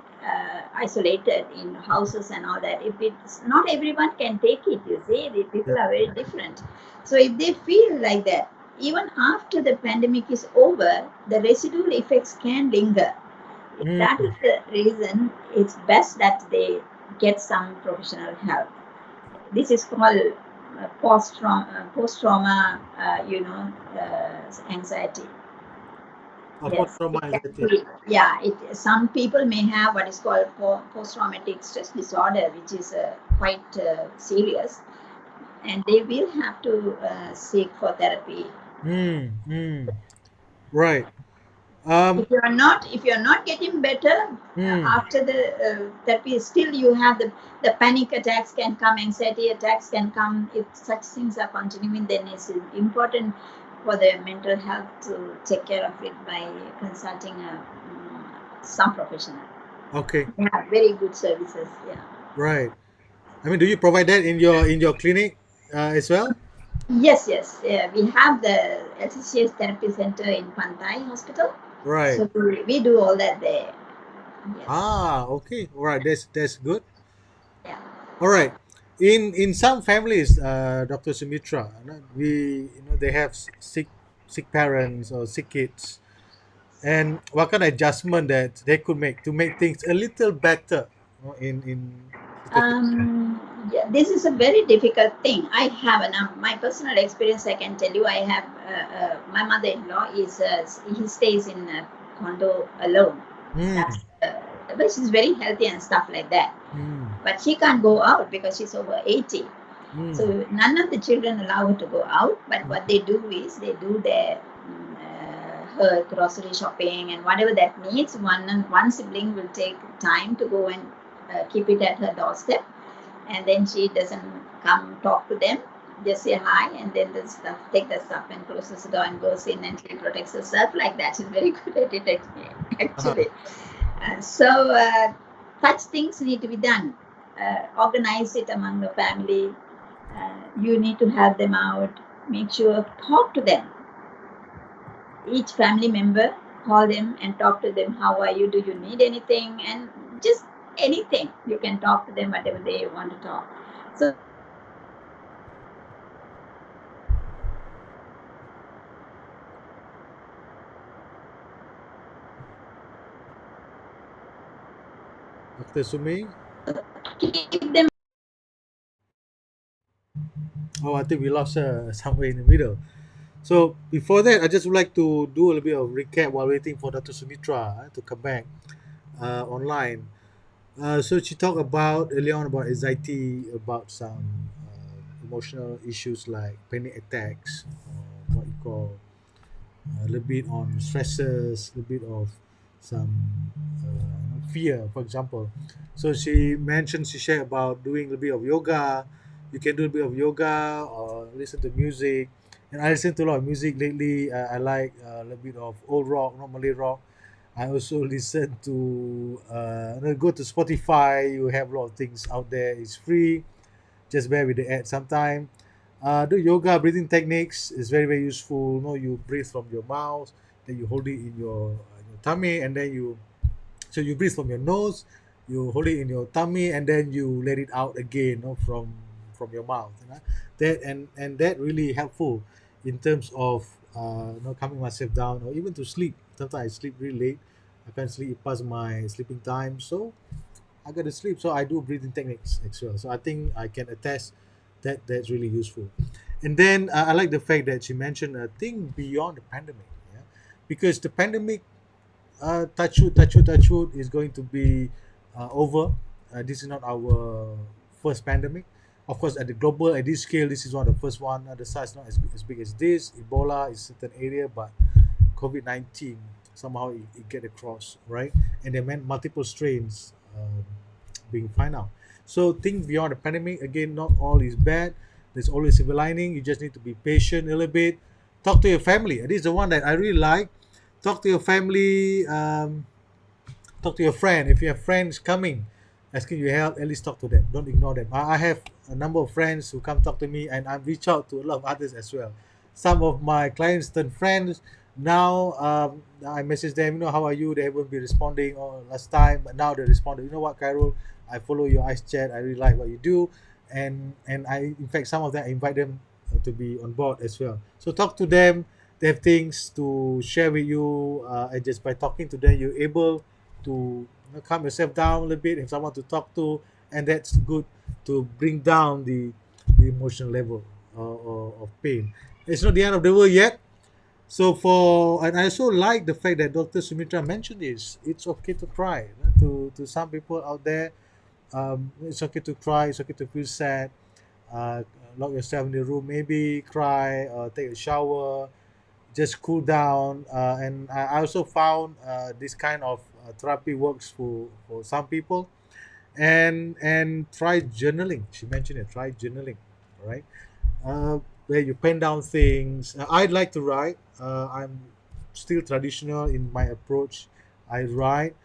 [SPEAKER 1] isolated in houses and all that, if it's not everyone can take it, you see, the
[SPEAKER 2] Yeah.
[SPEAKER 1] people are very different. So if they feel like that, even after the pandemic is over, the residual effects can linger. That
[SPEAKER 2] Mm.
[SPEAKER 1] is the reason it's best that they get some professional help. This is called post trauma, anxiety.
[SPEAKER 2] Post
[SPEAKER 1] Yes,
[SPEAKER 2] trauma
[SPEAKER 1] it can
[SPEAKER 2] anxiety.
[SPEAKER 1] be. Yeah, some people may have what is called post-traumatic stress disorder, which is quite serious, and they will have to seek for therapy.
[SPEAKER 2] Mm. Mm. Right. Um.
[SPEAKER 1] If you're not getting better
[SPEAKER 2] Mm.
[SPEAKER 1] after the therapy, still you have the panic attacks can come, anxiety attacks can come. If such things are continuing, then it's important for the mental health to take care of it by consulting some professional.
[SPEAKER 2] Okay.
[SPEAKER 1] They have very good services. Yeah.
[SPEAKER 2] Right. I mean, do you provide that in your clinic as well?
[SPEAKER 1] Yes, yes. Yeah, we have the LCCH therapy center in Pantai Hospital,
[SPEAKER 2] Right.
[SPEAKER 1] so we do all that there. Yes.
[SPEAKER 2] Ah. Okay. All right. That's good.
[SPEAKER 1] Yeah.
[SPEAKER 2] All right. In some families, Dr. Sumitra, they have sick parents or sick kids, and what kind of adjustment that they could make to make things a little better, in situation.
[SPEAKER 1] Yeah, this is a very difficult thing. I have my personal experience. I can tell you, I have my mother-in-law is he stays in a condo alone. That's
[SPEAKER 2] Mm.
[SPEAKER 1] but she's very healthy and stuff like that.
[SPEAKER 2] Mm.
[SPEAKER 1] But she can't go out because she's over 80. So
[SPEAKER 2] Mm.
[SPEAKER 1] none of the children allow her to go out. But
[SPEAKER 2] Mm.
[SPEAKER 1] what they do is they do their her grocery shopping and whatever that needs. One sibling will take time to go and keep it at her doorstep, and then she doesn't come talk to them, just say hi, and then the stuff take the stuff and closes the door and goes in, and she protects herself like that. She's very good at it,
[SPEAKER 2] Uh-huh.
[SPEAKER 1] actually. So such things need to be done. Organize it among the family. You need to help them out. Make sure talk to them. Each family member, call them and talk to them. How are you? Do you need anything? And just anything, you can talk to them whatever they want to talk. So
[SPEAKER 2] Dr. Sumi.
[SPEAKER 1] keep them.
[SPEAKER 2] Oh, I think we lost her somewhere in the middle. So before that, I just would like to do a little bit of recap while waiting for Dr. Sumitra to come back online. So she talked about earlier on about anxiety, about some emotional issues like panic attacks, what you call a little bit on stresses, a little bit of some fear, for example. So she mentioned, she shared about doing a little bit of yoga. You can do a bit of yoga or listen to music. And I listen to a lot of music lately. I like a little bit of old rock, not Malay rock. I also listen to go to Spotify. You have a lot of things out there. It's free. Just bear with the ad sometime. Do yoga breathing techniques is very very useful. You breathe from your mouth, then you hold it in your tummy, and then you breathe from your nose, you hold it in your tummy, and then you let it out again, from your mouth. That that really helpful in terms of calming myself down, or even to sleep. Sometimes I sleep really late. I can't sleep past my sleeping time, so I got to sleep. So I do breathing techniques as well. So I think I can attest that that's really useful. And then I like the fact that she mentioned a thing beyond the pandemic, yeah? Because the pandemic touch wood is going to be over. This is not our first pandemic. Of course, at the global, at this scale, this is one of the first one. The size not as big as this. Ebola is certain area, but COVID-19 somehow it get across, right? And there meant multiple strains being found out. So think beyond the pandemic. Again, not all is bad. There's always silver lining. You just need to be patient a little bit. Talk to your family. This is the one that I really like. Talk to your family. Talk to your friend. If you have friends coming asking you help, at least talk to them. Don't ignore them. I have a number of friends who come talk to me, and I reach out to a lot of others as well. Some of my clients turn friends. Now I message them, how are you? They haven't been responding or last time, but now they responded. You know what, Carol? I follow your ice chat. I really like what you do, and I, in fact, some of them I invite them to be on board as well. So talk to them. They have things to share with you, and just by talking to them, you're able to calm yourself down a little bit, have someone to talk to, and that's good to bring down the emotional level of pain. It's not the end of the world yet. So and I also like the fact that Dr. Sumitra mentioned this. It's okay to cry. To some people out there, it's okay to cry. It's okay to feel sad. Uh, Lock yourself in the room, maybe cry, take a shower, just cool down. And I also found this kind of therapy works for some people. And try journaling. She mentioned it. Try journaling, right? Where you pen down things. I'd like to write. I'm still traditional in my approach. I write.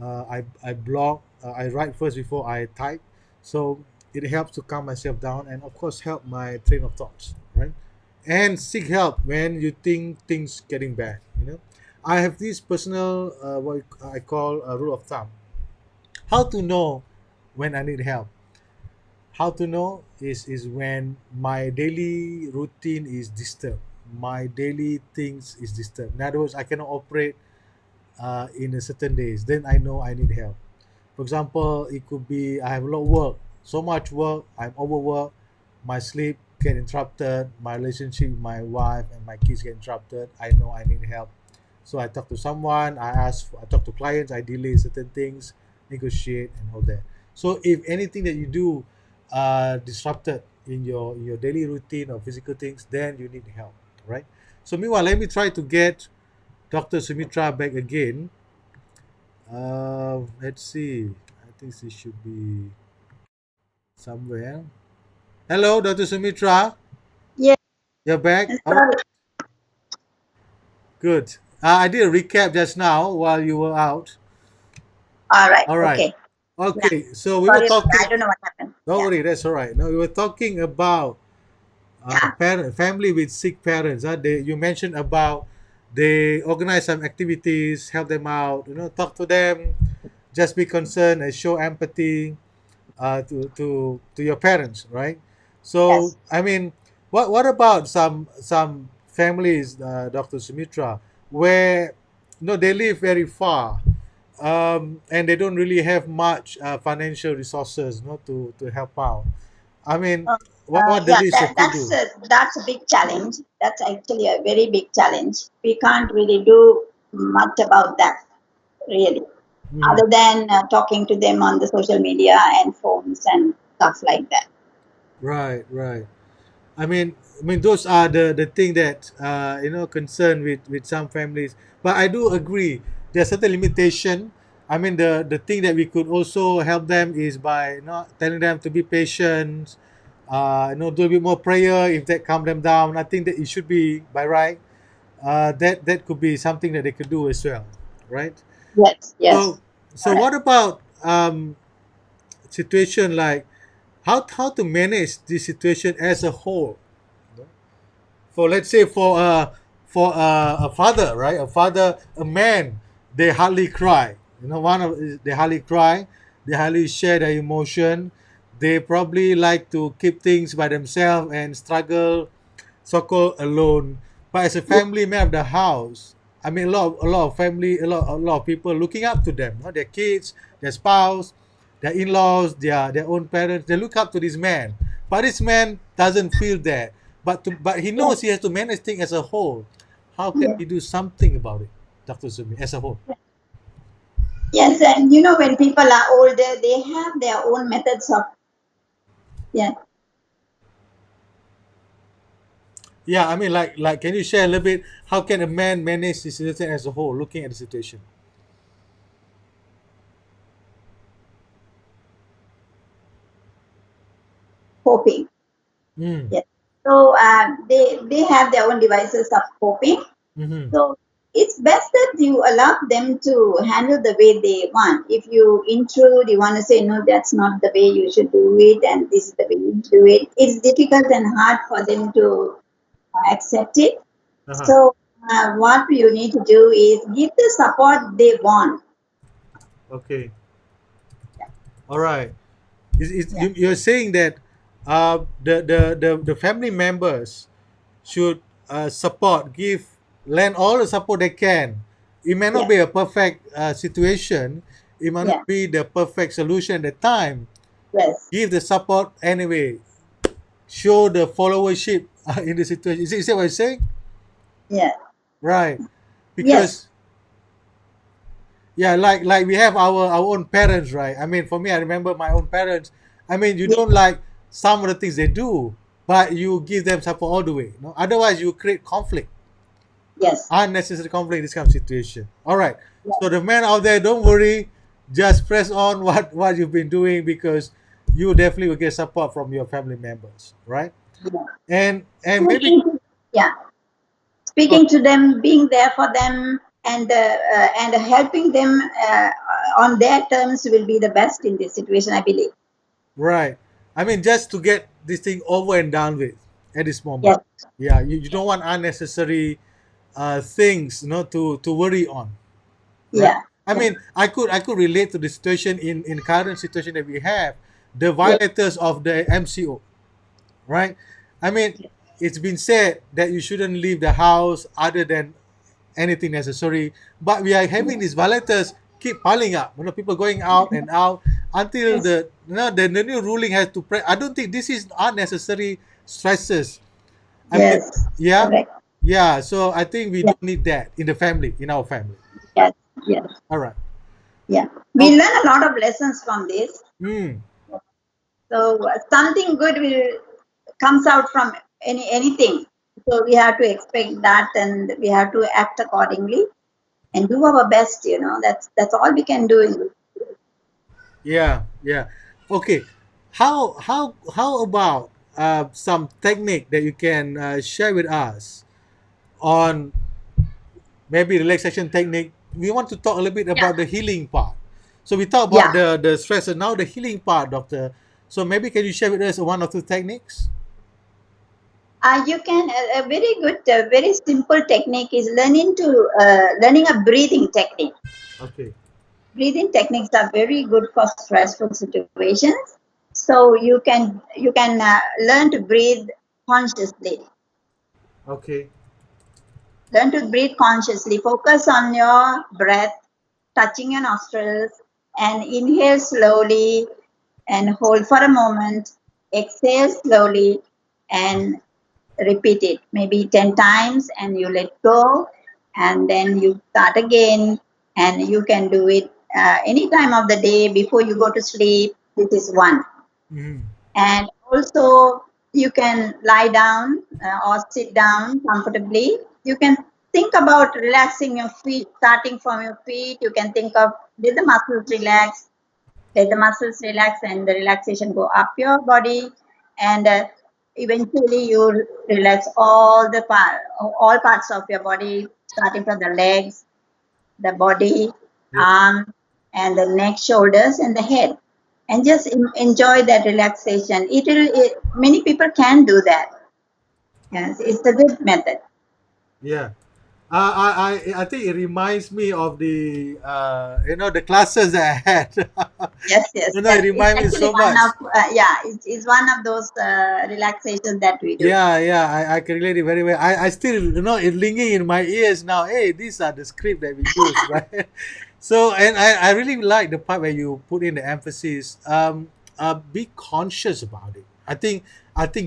[SPEAKER 2] I blog. I write first before I type. So it helps to calm myself down and of course help my train of thoughts, right? And seek help when you think things getting bad. I have this personal what I call a rule of thumb. How to know when I need help? How to know is when my daily routine is disturbed. My daily things is disturbed. In other words, I cannot operate in a certain days. Then I know I need help. For example, it could be I have a lot of work, so much work, I'm overworked, my sleep get interrupted, my relationship with my wife and my kids get interrupted. I know I need help. So I talk to someone, I talk to clients, I delay certain things, negotiate and all that. So if anything that you do disrupted in your daily routine or physical things, then you need help, right? So meanwhile, let me try to get Dr. Sumitra back again. Let's see. I think she should be somewhere. Hello, Dr. Sumitra.
[SPEAKER 1] Yes,
[SPEAKER 2] You're back. Oh,
[SPEAKER 1] sorry.
[SPEAKER 2] good. I did a recap just now while you were out.
[SPEAKER 1] All right.
[SPEAKER 2] All right.
[SPEAKER 1] Okay. Yeah.
[SPEAKER 2] Okay. So we were
[SPEAKER 1] Sorry about that. I
[SPEAKER 2] talking.
[SPEAKER 1] don't know what happened.
[SPEAKER 2] Don't
[SPEAKER 1] Yeah.
[SPEAKER 2] worry, that's all right. No, we were talking about
[SPEAKER 1] Yeah.
[SPEAKER 2] family with sick parents. You mentioned about they organize some activities, help them out. Talk to them. Just be concerned and show empathy to your parents, right? So
[SPEAKER 1] Yes.
[SPEAKER 2] I mean, what about some families, Dr. Sumitra, where they live very far, and they don't really have much financial resources, to help out. I mean, what the
[SPEAKER 1] Yeah.
[SPEAKER 2] least they
[SPEAKER 1] That,
[SPEAKER 2] could
[SPEAKER 1] that's
[SPEAKER 2] do.
[SPEAKER 1] a, that's a big challenge. That's actually a very big challenge. We can't really do much about that, really,
[SPEAKER 2] Mhm.
[SPEAKER 1] other than talking to them on the social media and phones and stuff like that.
[SPEAKER 2] Right, right. I mean, those are the thing that concern with some families. But I do agree there's certain limitation. I mean, the thing that we could also help them is by telling them to be patient. Do a bit more prayer if that calm them down. I think that it should be by right. That could be something that they could do as well, right?
[SPEAKER 1] Yes. Yes.
[SPEAKER 2] So
[SPEAKER 1] Correct.
[SPEAKER 2] what about situation like how to manage this situation as a whole? For let's say for a father, right? A man, they hardly cry. They hardly cry. They hardly share their emotion. They probably like to keep things by themselves and struggle so-called alone. But as a
[SPEAKER 1] Yeah.
[SPEAKER 2] family man of the house, I mean, a lot of family, a lot of people looking up to them. Their kids, their spouse, their in-laws, their own parents. They look up to this man, but this man doesn't feel that. But he
[SPEAKER 1] Yeah.
[SPEAKER 2] knows he has to manage things as a whole. How can
[SPEAKER 1] Yeah.
[SPEAKER 2] he do something about it, Dr. Sumi, as a whole?
[SPEAKER 1] Yes, and when people are older, they have their own methods of, yeah,
[SPEAKER 2] Yeah, I mean, like, can you share a little bit? How can a man manage the situation as a whole, looking at the situation?
[SPEAKER 1] coping.
[SPEAKER 2] Mm.
[SPEAKER 1] Yes. So they have their own devices of coping.
[SPEAKER 2] Mm-hmm.
[SPEAKER 1] So it's best that you allow them to handle the way they want. If you intrude, you want to say, no, that's not the way you should do it, and this is the way you do it. It's difficult and hard for them to accept it.
[SPEAKER 2] Uh-huh.
[SPEAKER 1] So what you need to do is give the support they want.
[SPEAKER 2] Okay. All right.
[SPEAKER 1] Yeah.
[SPEAKER 2] You're saying that the family members should support, lend all the support they can. It may not
[SPEAKER 1] Yeah.
[SPEAKER 2] be a perfect situation. It might not
[SPEAKER 1] Yeah.
[SPEAKER 2] be the perfect solution at the time.
[SPEAKER 1] Yes.
[SPEAKER 2] Give the support anyway. Show the followership in the situation. Is that what you're saying?
[SPEAKER 1] Yeah.
[SPEAKER 2] Right.
[SPEAKER 1] Yes.
[SPEAKER 2] Because yeah, like we have our own parents, right? I mean, for me, I remember my own parents. I mean, you
[SPEAKER 1] Yes.
[SPEAKER 2] don't like some of the things they do, but you give them support all the way. No, otherwise you create conflict,
[SPEAKER 1] Yes.
[SPEAKER 2] unnecessary conflict in this kind of situation. All right.
[SPEAKER 1] Yes.
[SPEAKER 2] So the men out there, don't worry. Just press on what you've been doing because you definitely will get support from your family members, right?
[SPEAKER 1] Yeah.
[SPEAKER 2] And maybe
[SPEAKER 1] Speaking to, yeah.
[SPEAKER 2] go-
[SPEAKER 1] Speaking to them, being there for them, and helping them on their terms will be the best in this situation, I believe.
[SPEAKER 2] right. I mean, just to get this thing over and done with at this moment.
[SPEAKER 1] Yes.
[SPEAKER 2] Yeah, you don't want unnecessary things, to worry on, right?
[SPEAKER 1] Yeah.
[SPEAKER 2] I
[SPEAKER 1] Yeah.
[SPEAKER 2] mean, I could relate to the situation in current situation that we have, the
[SPEAKER 1] Yes.
[SPEAKER 2] violators of the MCO, right? I mean, it's been said that you shouldn't leave the house other than anything necessary, but we are having these violators keep piling up. People going out and out until
[SPEAKER 1] Yes.
[SPEAKER 2] the new ruling has to. I don't think this is unnecessary stresses. I mean,
[SPEAKER 1] Yes.
[SPEAKER 2] yeah,
[SPEAKER 1] Correct.
[SPEAKER 2] yeah. So I think we
[SPEAKER 1] Yeah.
[SPEAKER 2] don't need that in the family, in our family.
[SPEAKER 1] Yes. Yes.
[SPEAKER 2] All right.
[SPEAKER 1] Yeah. We
[SPEAKER 2] Oh,
[SPEAKER 1] learn a lot of lessons from this.
[SPEAKER 2] mm,
[SPEAKER 1] So something good will comes out from anything. So we have to expect that, and we have to act accordingly and do our best. That's all we can do.
[SPEAKER 2] yeah, yeah. Okay. How about some technique that you can share with us on maybe relaxation technique? We want to talk a little bit
[SPEAKER 1] Yeah.
[SPEAKER 2] about the healing part. So we talk about
[SPEAKER 1] Yeah.
[SPEAKER 2] the stress and now the healing part, doctor. So maybe can you share with us one or two techniques?
[SPEAKER 1] You can a very good, very simple technique is learning a breathing technique.
[SPEAKER 2] Okay.
[SPEAKER 1] Breathing techniques are very good for stressful situations. So you can learn to breathe consciously.
[SPEAKER 2] Okay.
[SPEAKER 1] Learn to breathe consciously. Focus on your breath, touching your nostrils, and inhale slowly and hold for a moment. Exhale slowly and repeat it maybe 10 times, and you let go, and then you start again, and you can do it any time of the day before you go to sleep. This is one.
[SPEAKER 2] Mm-hmm.
[SPEAKER 1] And also, you can lie down or sit down comfortably. You can think about relaxing your feet, starting from your feet. You can think of, did the muscles relax? Let the muscles relax, and the relaxation go up your body, and eventually you relax all parts of your body, starting from the legs, the body,
[SPEAKER 2] Yeah.
[SPEAKER 1] arm, and the neck, shoulders, and the head, and just enjoy that relaxation. Many people can do that. Yes, it's a good method.
[SPEAKER 2] Yeah. I think it reminds me of the the classes that I had.
[SPEAKER 1] Yes, yes,
[SPEAKER 2] It
[SPEAKER 1] it's
[SPEAKER 2] reminds me
[SPEAKER 1] actually
[SPEAKER 2] so
[SPEAKER 1] one
[SPEAKER 2] much.
[SPEAKER 1] of yeah, it's one of those relaxations that we do.
[SPEAKER 2] Yeah, yeah, I can relate it very well. I still, it ringing in my ears now. Hey, these are the script that we use, right? So, and I really like the part where you put in the emphasis. Be conscious about it. I think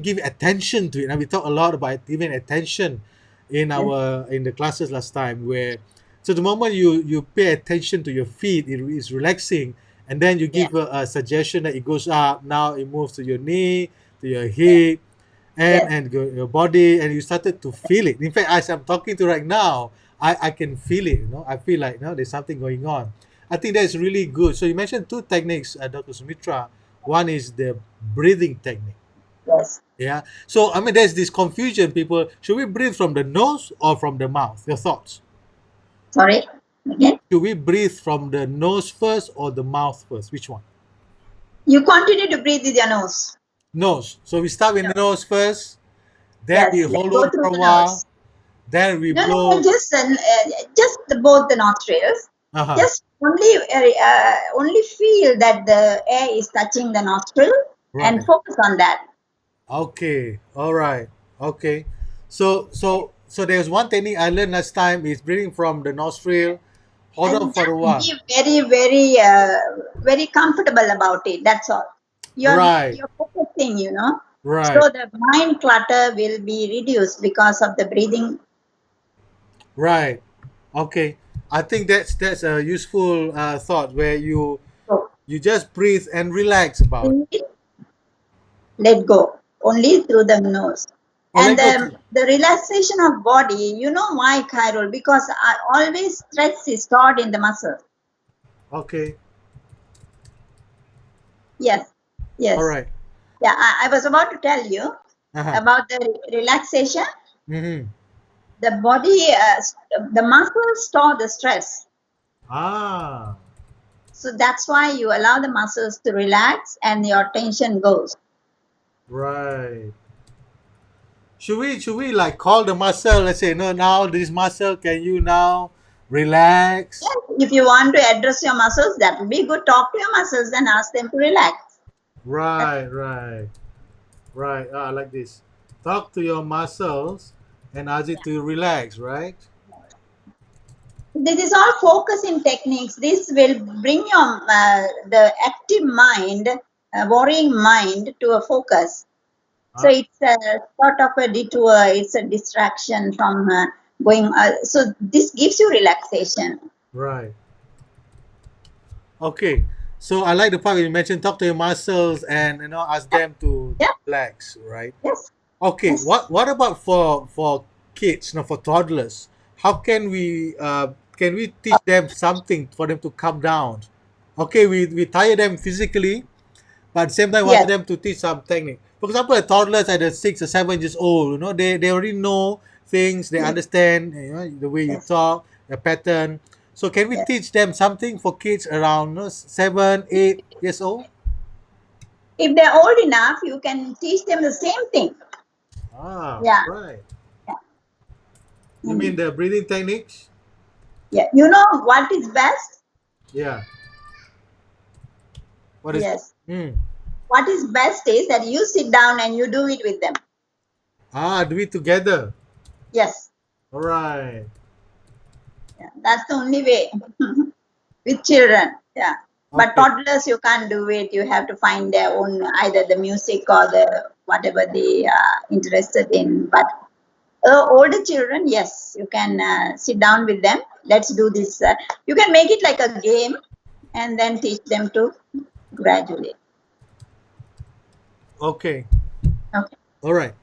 [SPEAKER 2] give attention to it. And we talk a lot about giving attention in
[SPEAKER 1] Yes,
[SPEAKER 2] the classes last time, where So the moment you pay attention to your feet, it is relaxing, and then you
[SPEAKER 1] Yeah.
[SPEAKER 2] give a suggestion that it goes up. Now it moves to your knee, to your
[SPEAKER 1] Yeah.
[SPEAKER 2] hip, and
[SPEAKER 1] Yes.
[SPEAKER 2] your body, and you started to feel it. In fact, as I'm talking to right now, I can feel it. I feel like there's something going on. I think that's really good. So you mentioned two techniques, Dr. Sumitra. One is the breathing technique.
[SPEAKER 1] Yes.
[SPEAKER 2] Yeah. So I mean, there's this confusion. People, should we breathe from the nose or from the mouth? Your thoughts?
[SPEAKER 1] Sorry. Again.
[SPEAKER 2] Should we breathe from the nose first or the mouth first? Which one?
[SPEAKER 1] You continue to breathe with your nose.
[SPEAKER 2] Nose. So we start with
[SPEAKER 1] No.
[SPEAKER 2] the nose first, then we
[SPEAKER 1] Yes. Let
[SPEAKER 2] hold
[SPEAKER 1] go
[SPEAKER 2] on
[SPEAKER 1] through
[SPEAKER 2] for a
[SPEAKER 1] the
[SPEAKER 2] while,
[SPEAKER 1] nose.
[SPEAKER 2] then we
[SPEAKER 1] No, no,
[SPEAKER 2] blow.
[SPEAKER 1] just both the nostrils.
[SPEAKER 2] Uh huh.
[SPEAKER 1] Just only feel that the air is touching the nostril and
[SPEAKER 2] Right.
[SPEAKER 1] focus on that.
[SPEAKER 2] Okay. All right. Okay. So there's one technique I learned last time is breathing from the nostril. Hold on
[SPEAKER 1] And
[SPEAKER 2] for a
[SPEAKER 1] just
[SPEAKER 2] while.
[SPEAKER 1] be very comfortable about it. That's all.
[SPEAKER 2] Right.
[SPEAKER 1] You're focusing, so
[SPEAKER 2] Right.
[SPEAKER 1] the mind clutter will be reduced because of the breathing.
[SPEAKER 2] Right. Okay. I think that's a useful thought where
[SPEAKER 1] So
[SPEAKER 2] you just breathe and relax about it.
[SPEAKER 1] breathe, let go only through the nose.
[SPEAKER 2] Or
[SPEAKER 1] And
[SPEAKER 2] let go to.
[SPEAKER 1] the relaxation of body, you know why, Carol? Because always stress is stored in the muscle.
[SPEAKER 2] Okay.
[SPEAKER 1] Yes,
[SPEAKER 2] All
[SPEAKER 1] yes.
[SPEAKER 2] right.
[SPEAKER 1] Yeah, I was about to tell you
[SPEAKER 2] Uh-huh.
[SPEAKER 1] about the relaxation.
[SPEAKER 2] Mm-hmm.
[SPEAKER 1] The body, the muscles store the stress.
[SPEAKER 2] Ah.
[SPEAKER 1] So that's why you allow the muscles to relax and your tension goes.
[SPEAKER 2] Right. Should we like call the muscle? Let's say, no, now this muscle, can you now relax?
[SPEAKER 1] Yes, if you want to address your muscles, that would be good. Talk to your muscles and ask them to relax. That-
[SPEAKER 2] Right, right, right. Ah, I like this. Talk to your muscles and ask it to relax, right?
[SPEAKER 1] This is all focusing techniques. This will bring your the active mind, worrying mind to a focus. So
[SPEAKER 2] Ah,
[SPEAKER 1] it's a sort of a detour. It's a distraction from going. So this gives you relaxation.
[SPEAKER 2] right. Okay. So I like the part where you mentioned talk to your muscles and ask
[SPEAKER 1] Yeah,
[SPEAKER 2] them to
[SPEAKER 1] yeah,
[SPEAKER 2] relax, right?
[SPEAKER 1] yes,
[SPEAKER 2] Okay,
[SPEAKER 1] yes.
[SPEAKER 2] what about for kids, for toddlers? How can we teach them something for them to calm down? Okay, we tire them physically, but at the same time
[SPEAKER 1] Yes,
[SPEAKER 2] wanted them to teach some technique. For example, the toddlers at the 6 or 7 years old, they already know things, they
[SPEAKER 1] yes,
[SPEAKER 2] understand the way you
[SPEAKER 1] yes,
[SPEAKER 2] talk, the pattern. So can we
[SPEAKER 1] yes.
[SPEAKER 2] teach them something for kids around 7, 8 years old?
[SPEAKER 1] If they're old enough, you can teach them the same thing.
[SPEAKER 2] Ah,
[SPEAKER 1] Yeah,
[SPEAKER 2] right.
[SPEAKER 1] yeah.
[SPEAKER 2] You mean
[SPEAKER 1] Mm.
[SPEAKER 2] the breathing techniques?
[SPEAKER 1] Yeah. You know what is best?
[SPEAKER 2] Yeah. What is?
[SPEAKER 1] Yes.
[SPEAKER 2] Hmm.
[SPEAKER 1] What is best is that you sit down and you do it with them.
[SPEAKER 2] Ah, do it together.
[SPEAKER 1] Yes.
[SPEAKER 2] All right.
[SPEAKER 1] Yeah. That's the only way with children. Yeah. But
[SPEAKER 2] Okay.
[SPEAKER 1] toddlers, you can't do it. You have to find their own, either the music or the whatever they are interested in. But older children, yes, you can sit down with them. Let's do this. You can make it like a game and then teach them to gradually.
[SPEAKER 2] Okay.
[SPEAKER 1] Okay.
[SPEAKER 2] All right.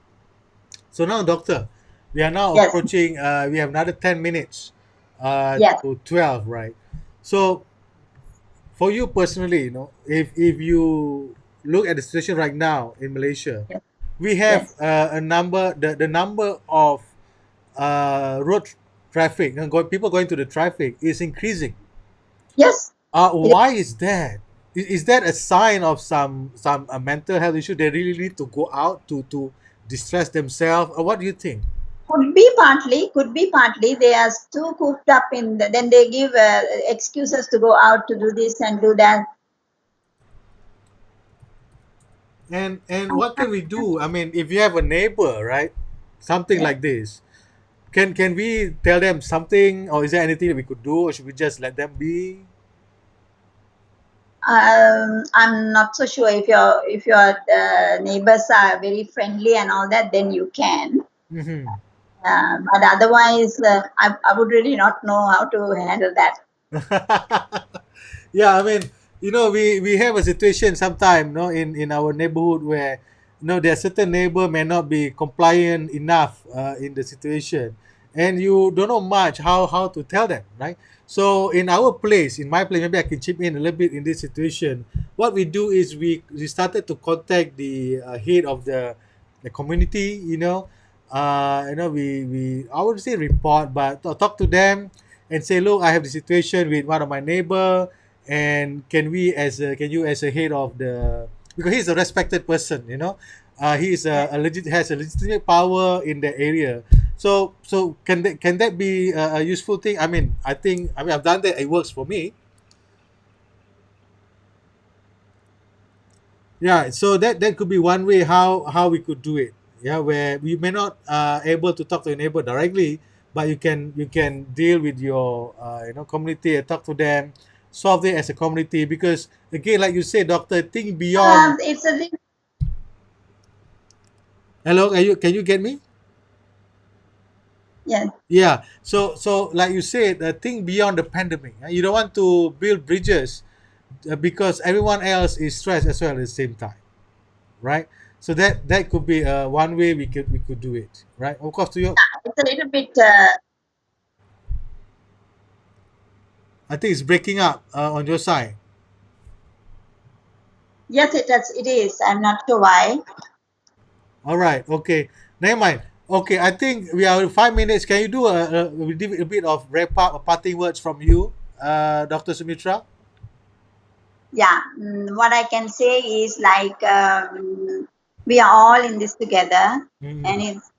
[SPEAKER 2] So now, doctor, we are now
[SPEAKER 1] Yes.
[SPEAKER 2] approaching. We have another 10 minutes.
[SPEAKER 1] Yes.
[SPEAKER 2] To 12, right? So for you personally, if you look at the situation right now in Malaysia,
[SPEAKER 1] Yes.
[SPEAKER 2] we have
[SPEAKER 1] Yes.
[SPEAKER 2] a number. The number of road traffic and people going to the traffic is increasing.
[SPEAKER 1] Yes. It
[SPEAKER 2] Why is that? Is that a sign of some mental health issue? They really need to go out to distress themselves, or what do you think?
[SPEAKER 1] could be partly. They are too cooped up then they give excuses to go out to do this and do that.
[SPEAKER 2] And what can we do? I mean, if you have a neighbor, right, something
[SPEAKER 1] Yeah.
[SPEAKER 2] like this, can we tell them something, or is there anything that we could do, or should we just let them be?
[SPEAKER 1] I'm not so sure if your neighbors are very friendly and all that, then you can.
[SPEAKER 2] Hmm.
[SPEAKER 1] But otherwise, I would really not know how to handle that.
[SPEAKER 2] Yeah, I mean, we have a situation sometime, in our neighborhood where, there are certain neighbor may not be compliant enough in the situation, and you don't know much how to tell them, right? So in our place, in my place, maybe I can chip in a little bit in this situation. What we do is we started to contact the head of the community, we I would say report, but talk to them and say, look, I have the situation with one of my neighbor, and can you as a head of the, because he's a respected person, he is
[SPEAKER 1] Yeah.
[SPEAKER 2] a legit has a legitimate power in the area. So can that be a useful thing? I mean I've done that, it works for me. Yeah, so that could be one way how we could do it. Yeah, where we may not able to talk to a neighbor directly, but you can deal with your community and talk to them, solve it as a community. Because again, like you said, doctor, think beyond.
[SPEAKER 1] It's a little,
[SPEAKER 2] Hello, can you get me?
[SPEAKER 1] yes.
[SPEAKER 2] Yeah. So like you said, think beyond the pandemic. You don't want to build bridges because everyone else is stressed as well at the same time, right? So that could be one way we could do it, right? Of course, to your,
[SPEAKER 1] It's a little bit.
[SPEAKER 2] I think it's breaking up on your side.
[SPEAKER 1] Yes, it is. I'm not sure why.
[SPEAKER 2] All right, okay, never mind. Okay, I think we are 5 minutes. Can you do a bit of wrap up, parting words from you, Dr. Sumitra?
[SPEAKER 1] Yeah. What I can say is like we are all in this together,
[SPEAKER 2] Mm-hmm.
[SPEAKER 1] and it's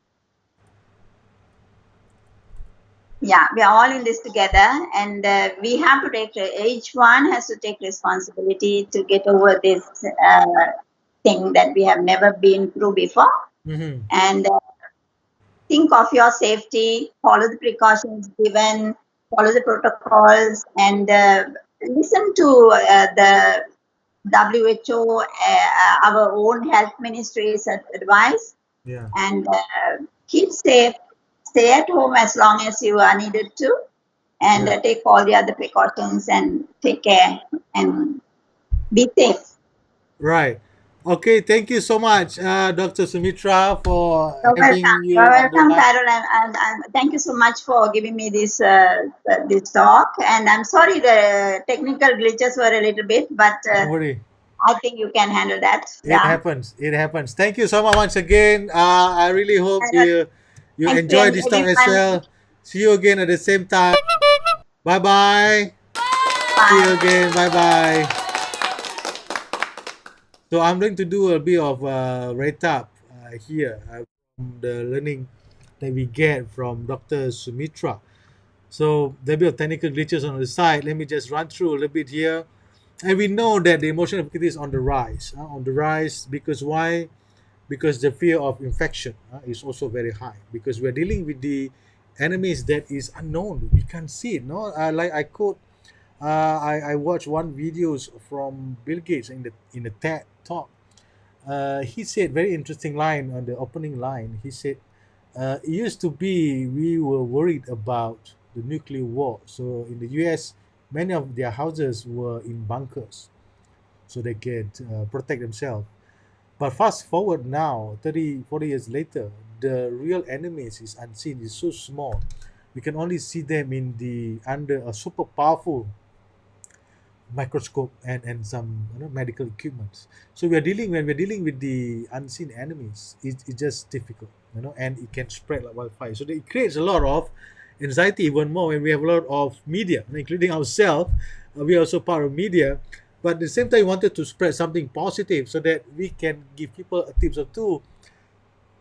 [SPEAKER 1] yeah, we are all in this together, and we have to take. Each one has to take responsibility to get over this thing that we have never been through before,
[SPEAKER 2] Mm-hmm.
[SPEAKER 1] and think of your safety, follow the precautions given, follow the protocols, and listen to the WHO, our own health ministry's advice,
[SPEAKER 2] Yeah.
[SPEAKER 1] and keep safe. Stay at home as long as you are needed to, and
[SPEAKER 2] Yeah.
[SPEAKER 1] take all the other precautions and take care and be safe.
[SPEAKER 2] Right. Okay. Thank you so much, Dr. Sumitra, for
[SPEAKER 1] You're welcome.
[SPEAKER 2] having you
[SPEAKER 1] You're
[SPEAKER 2] on the
[SPEAKER 1] welcome,
[SPEAKER 2] line.
[SPEAKER 1] Carol, and thank you so much for giving me this talk. And I'm sorry the technical glitches were a little bit, but
[SPEAKER 2] Don't worry.
[SPEAKER 1] I think you can handle that.
[SPEAKER 2] It
[SPEAKER 1] Yeah.
[SPEAKER 2] happens. It happens. Thank you so much once again. I really hope
[SPEAKER 1] And,
[SPEAKER 2] you
[SPEAKER 1] thank you,
[SPEAKER 2] enjoy this talk as
[SPEAKER 1] everyone.
[SPEAKER 2] well. See you again at the same time. Bye bye. See you
[SPEAKER 1] Bye.
[SPEAKER 2] again. Bye bye. So I'm going to do a bit of write up here from the learning that we get from Dr. Sumitra. So there'll be a technical glitches on the side. Let me just run through a little bit here. And we know that the emotional activity is on the rise. On the rise because why? Because the fear of infection is also very high. Because we're dealing with the enemies that is unknown. We can't see it. No, like I quote, I watched one videos from Bill Gates in the TED talk. He said very interesting line on the opening line. He said, "It used to be we were worried about the nuclear war. So in the U.S., many of their houses were in bunkers, so they could protect themselves. But fast forward now, 30, 40 years later, the real enemies is unseen. It's so small. We can only see them in the under a super powerful microscope and some medical equipment. So when we're dealing with the unseen enemies, it's just difficult, and it can spread like wildfire. So it creates a lot of anxiety even more when we have a lot of media, including ourselves. We are also part of media, but at the same time, we wanted to spread something positive so that we can give people a tips or two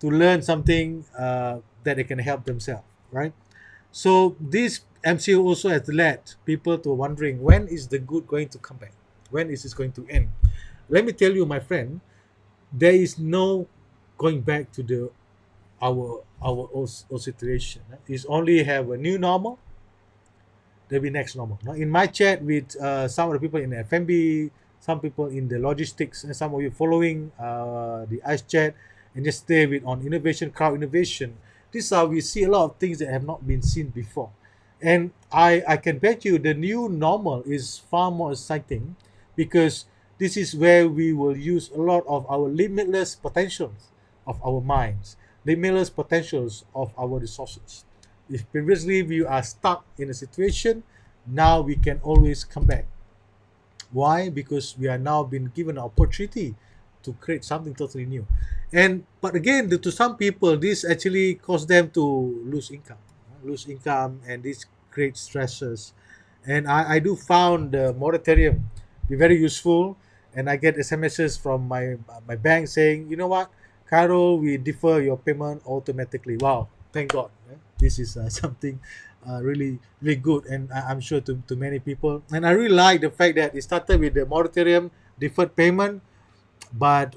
[SPEAKER 2] to learn something that they can help themselves, right? So this MCO also has led people to wondering when is the good going to come back? When is this going to end? Let me tell you, my friend, there is no going back to the our old situation. It's only have a new normal. There'll be next normal. Now, in my chat with some of the people in FMB, some people in the logistics, and some of you following the ice chat and just stay with on innovation, crowd innovation. This is how we see a lot of things that have not been seen before. And I can bet you the new normal is far more exciting, because this is where we will use a lot of our limitless potentials of our minds, limitless potentials of our resources. If previously we are stuck in a situation, now we can always come back. Why? Because we are now been given an opportunity to create something totally new. And but again, to some people, this actually cause them to lose income, and this creates stresses. And I do found the moratorium be very useful, and I get SMSs from my bank saying, you know what, Carol, we defer your payment automatically. Wow, thank God. This is something really really good, and I'm sure to many people. And I really like the fact that it started with the moratorium, deferred payment, but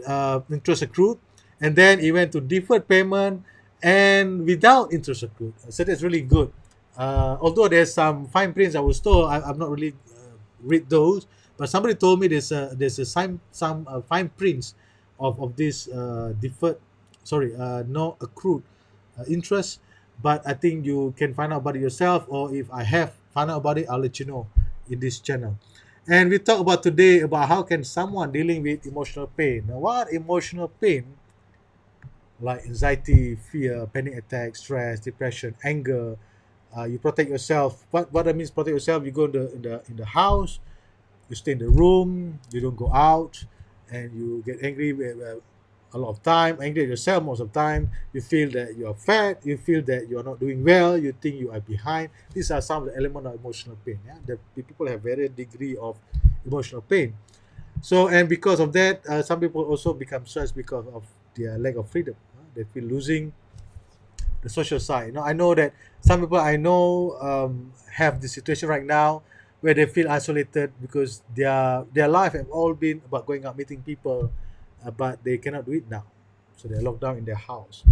[SPEAKER 2] interest accrued, and then it went to deferred payment and without interest accrued. So that's really good. Although there's some fine prints I was told, I'm not really read those, but somebody told me there's a some fine prints of this deferred, sorry, no accrued interest. But I think you can find out about it yourself, or if I have found out about it, I'll let you know in this channel. And we talk about today about how can someone dealing with emotional pain. Now, what emotional pain, like anxiety, fear, panic attack, stress, depression, anger, you protect yourself. What that means protect yourself? You go in the house, you stay in the room, you don't go out, and you get angry a lot of time, angry at yourself most of the time. You feel that you are fat, you feel that you are not doing well, you think you are behind. These are some of the elements of emotional pain. Yeah? The people have various degree of emotional pain. So, and because of that, some people also become stressed because of their lack of freedom. They feel losing the social side. I know that some people I know have the situation right now where they feel isolated because their life have all been about going out meeting people, but they cannot do it now, so they're locked down in their house.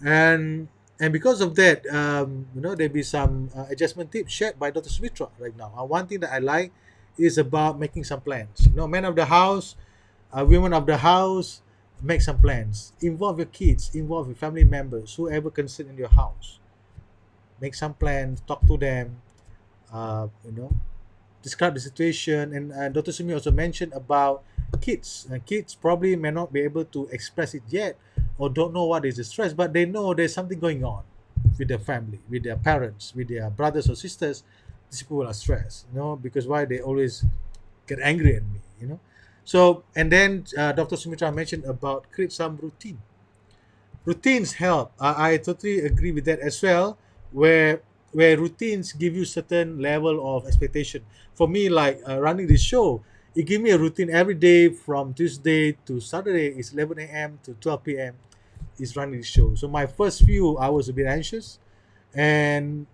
[SPEAKER 2] And because of that, there'll be some adjustment tips shared by Dr. Sumithra right now. One thing that I like is about making some plans. Men of the house, women of the house, make some plans. Involve your kids, involve your family members, whoever can sit in your house. Make some plans, talk to them, uh, you know, describe the situation. And Dr. Sumi also mentioned about kids. Kids probably may not be able to express it yet, or don't know what is the stress, but they know there's something going on with their family, with their parents, with their brothers or sisters. These people are stressed, because why they always get angry at me. So, and then Dr. Sumitra mentioned about create some routine. Routines help. I totally agree with that as well. Where routines give you certain level of expectation. For me, like running this show, it give me a routine every day from Tuesday to Saturday. It's 11 a.m. to 12 p.m. is running the show. So my first few hours a bit anxious, and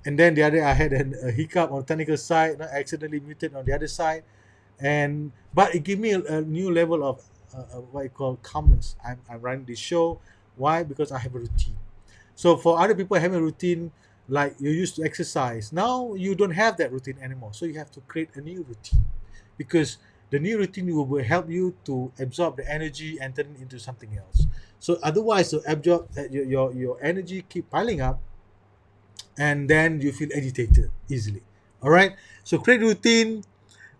[SPEAKER 2] then the other I had a hiccup on the technical side. I accidentally muted on the other side, and but it gave me a new level of what you call calmness. I'm running this show. Why? Because I have a routine. So for other people having a routine, like you used to exercise, now you don't have that routine anymore. So you have to create a new routine, because the new routine will help you to absorb the energy and turn it into something else. So otherwise, to absorb your energy keep piling up, and then you feel agitated easily. All right. So create routine,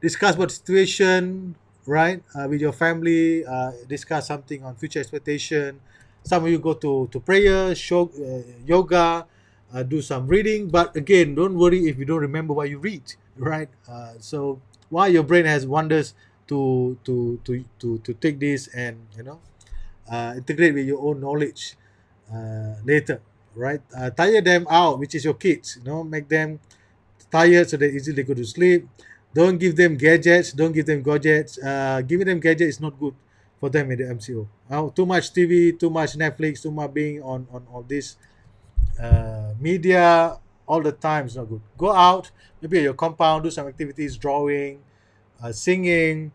[SPEAKER 2] discuss about the situation, right, with your family, discuss something on future expectation. Some of you go to prayer, show, yoga, do some reading. But again, don't worry if you don't remember what you read, right? So while your brain has wonders to take this and integrate with your own knowledge later, right? Tire them out, which is your kids. Make them tired so they easily go to sleep. Don't give them gadgets. Don't give them gadgets. Giving them gadgets is not good for them in the MCO. Too much TV, too much Netflix, too much being on all this media all the time is not good. Go out, maybe at your compound, do some activities, drawing, singing,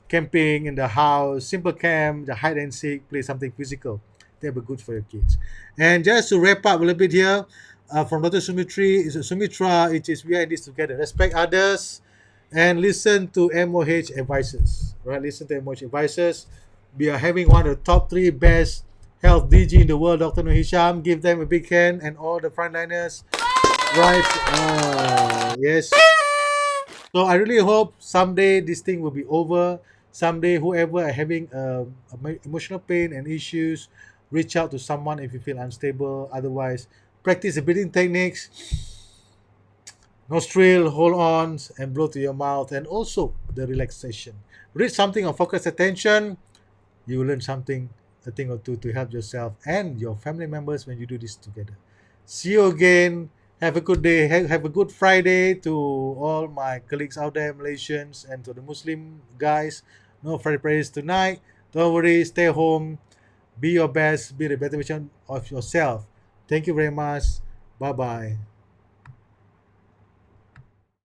[SPEAKER 2] camping in the house, simple camp, the hide and seek, play something physical. That'll be good for your kids. And just to wrap up a little bit here, from Dr. Sumitra, it is we are in this together. Respect others and listen to MOH advices. Right? Listen to MOH advices. We are having one of the top 3 best health DG in the world, Dr. Nur Hisham. Give them a big hand and all the frontliners. Right. Yes. So I really hope someday this thing will be over. Someday, whoever are having emotional pain and issues, reach out to someone if you feel unstable. Otherwise, practice the breathing techniques, nostril, hold on, and blow to your mouth, and also the relaxation. Read something on focus attention. You will learn something, a thing or two to help yourself and your family members when you do this together. See you again. Have a good day. Have a good Friday to all my colleagues out there, Malaysians, and to the Muslim guys. No Friday prayers tonight. Don't worry. Stay home. Be your best. Be the better version of yourself. Thank you very much. Bye bye.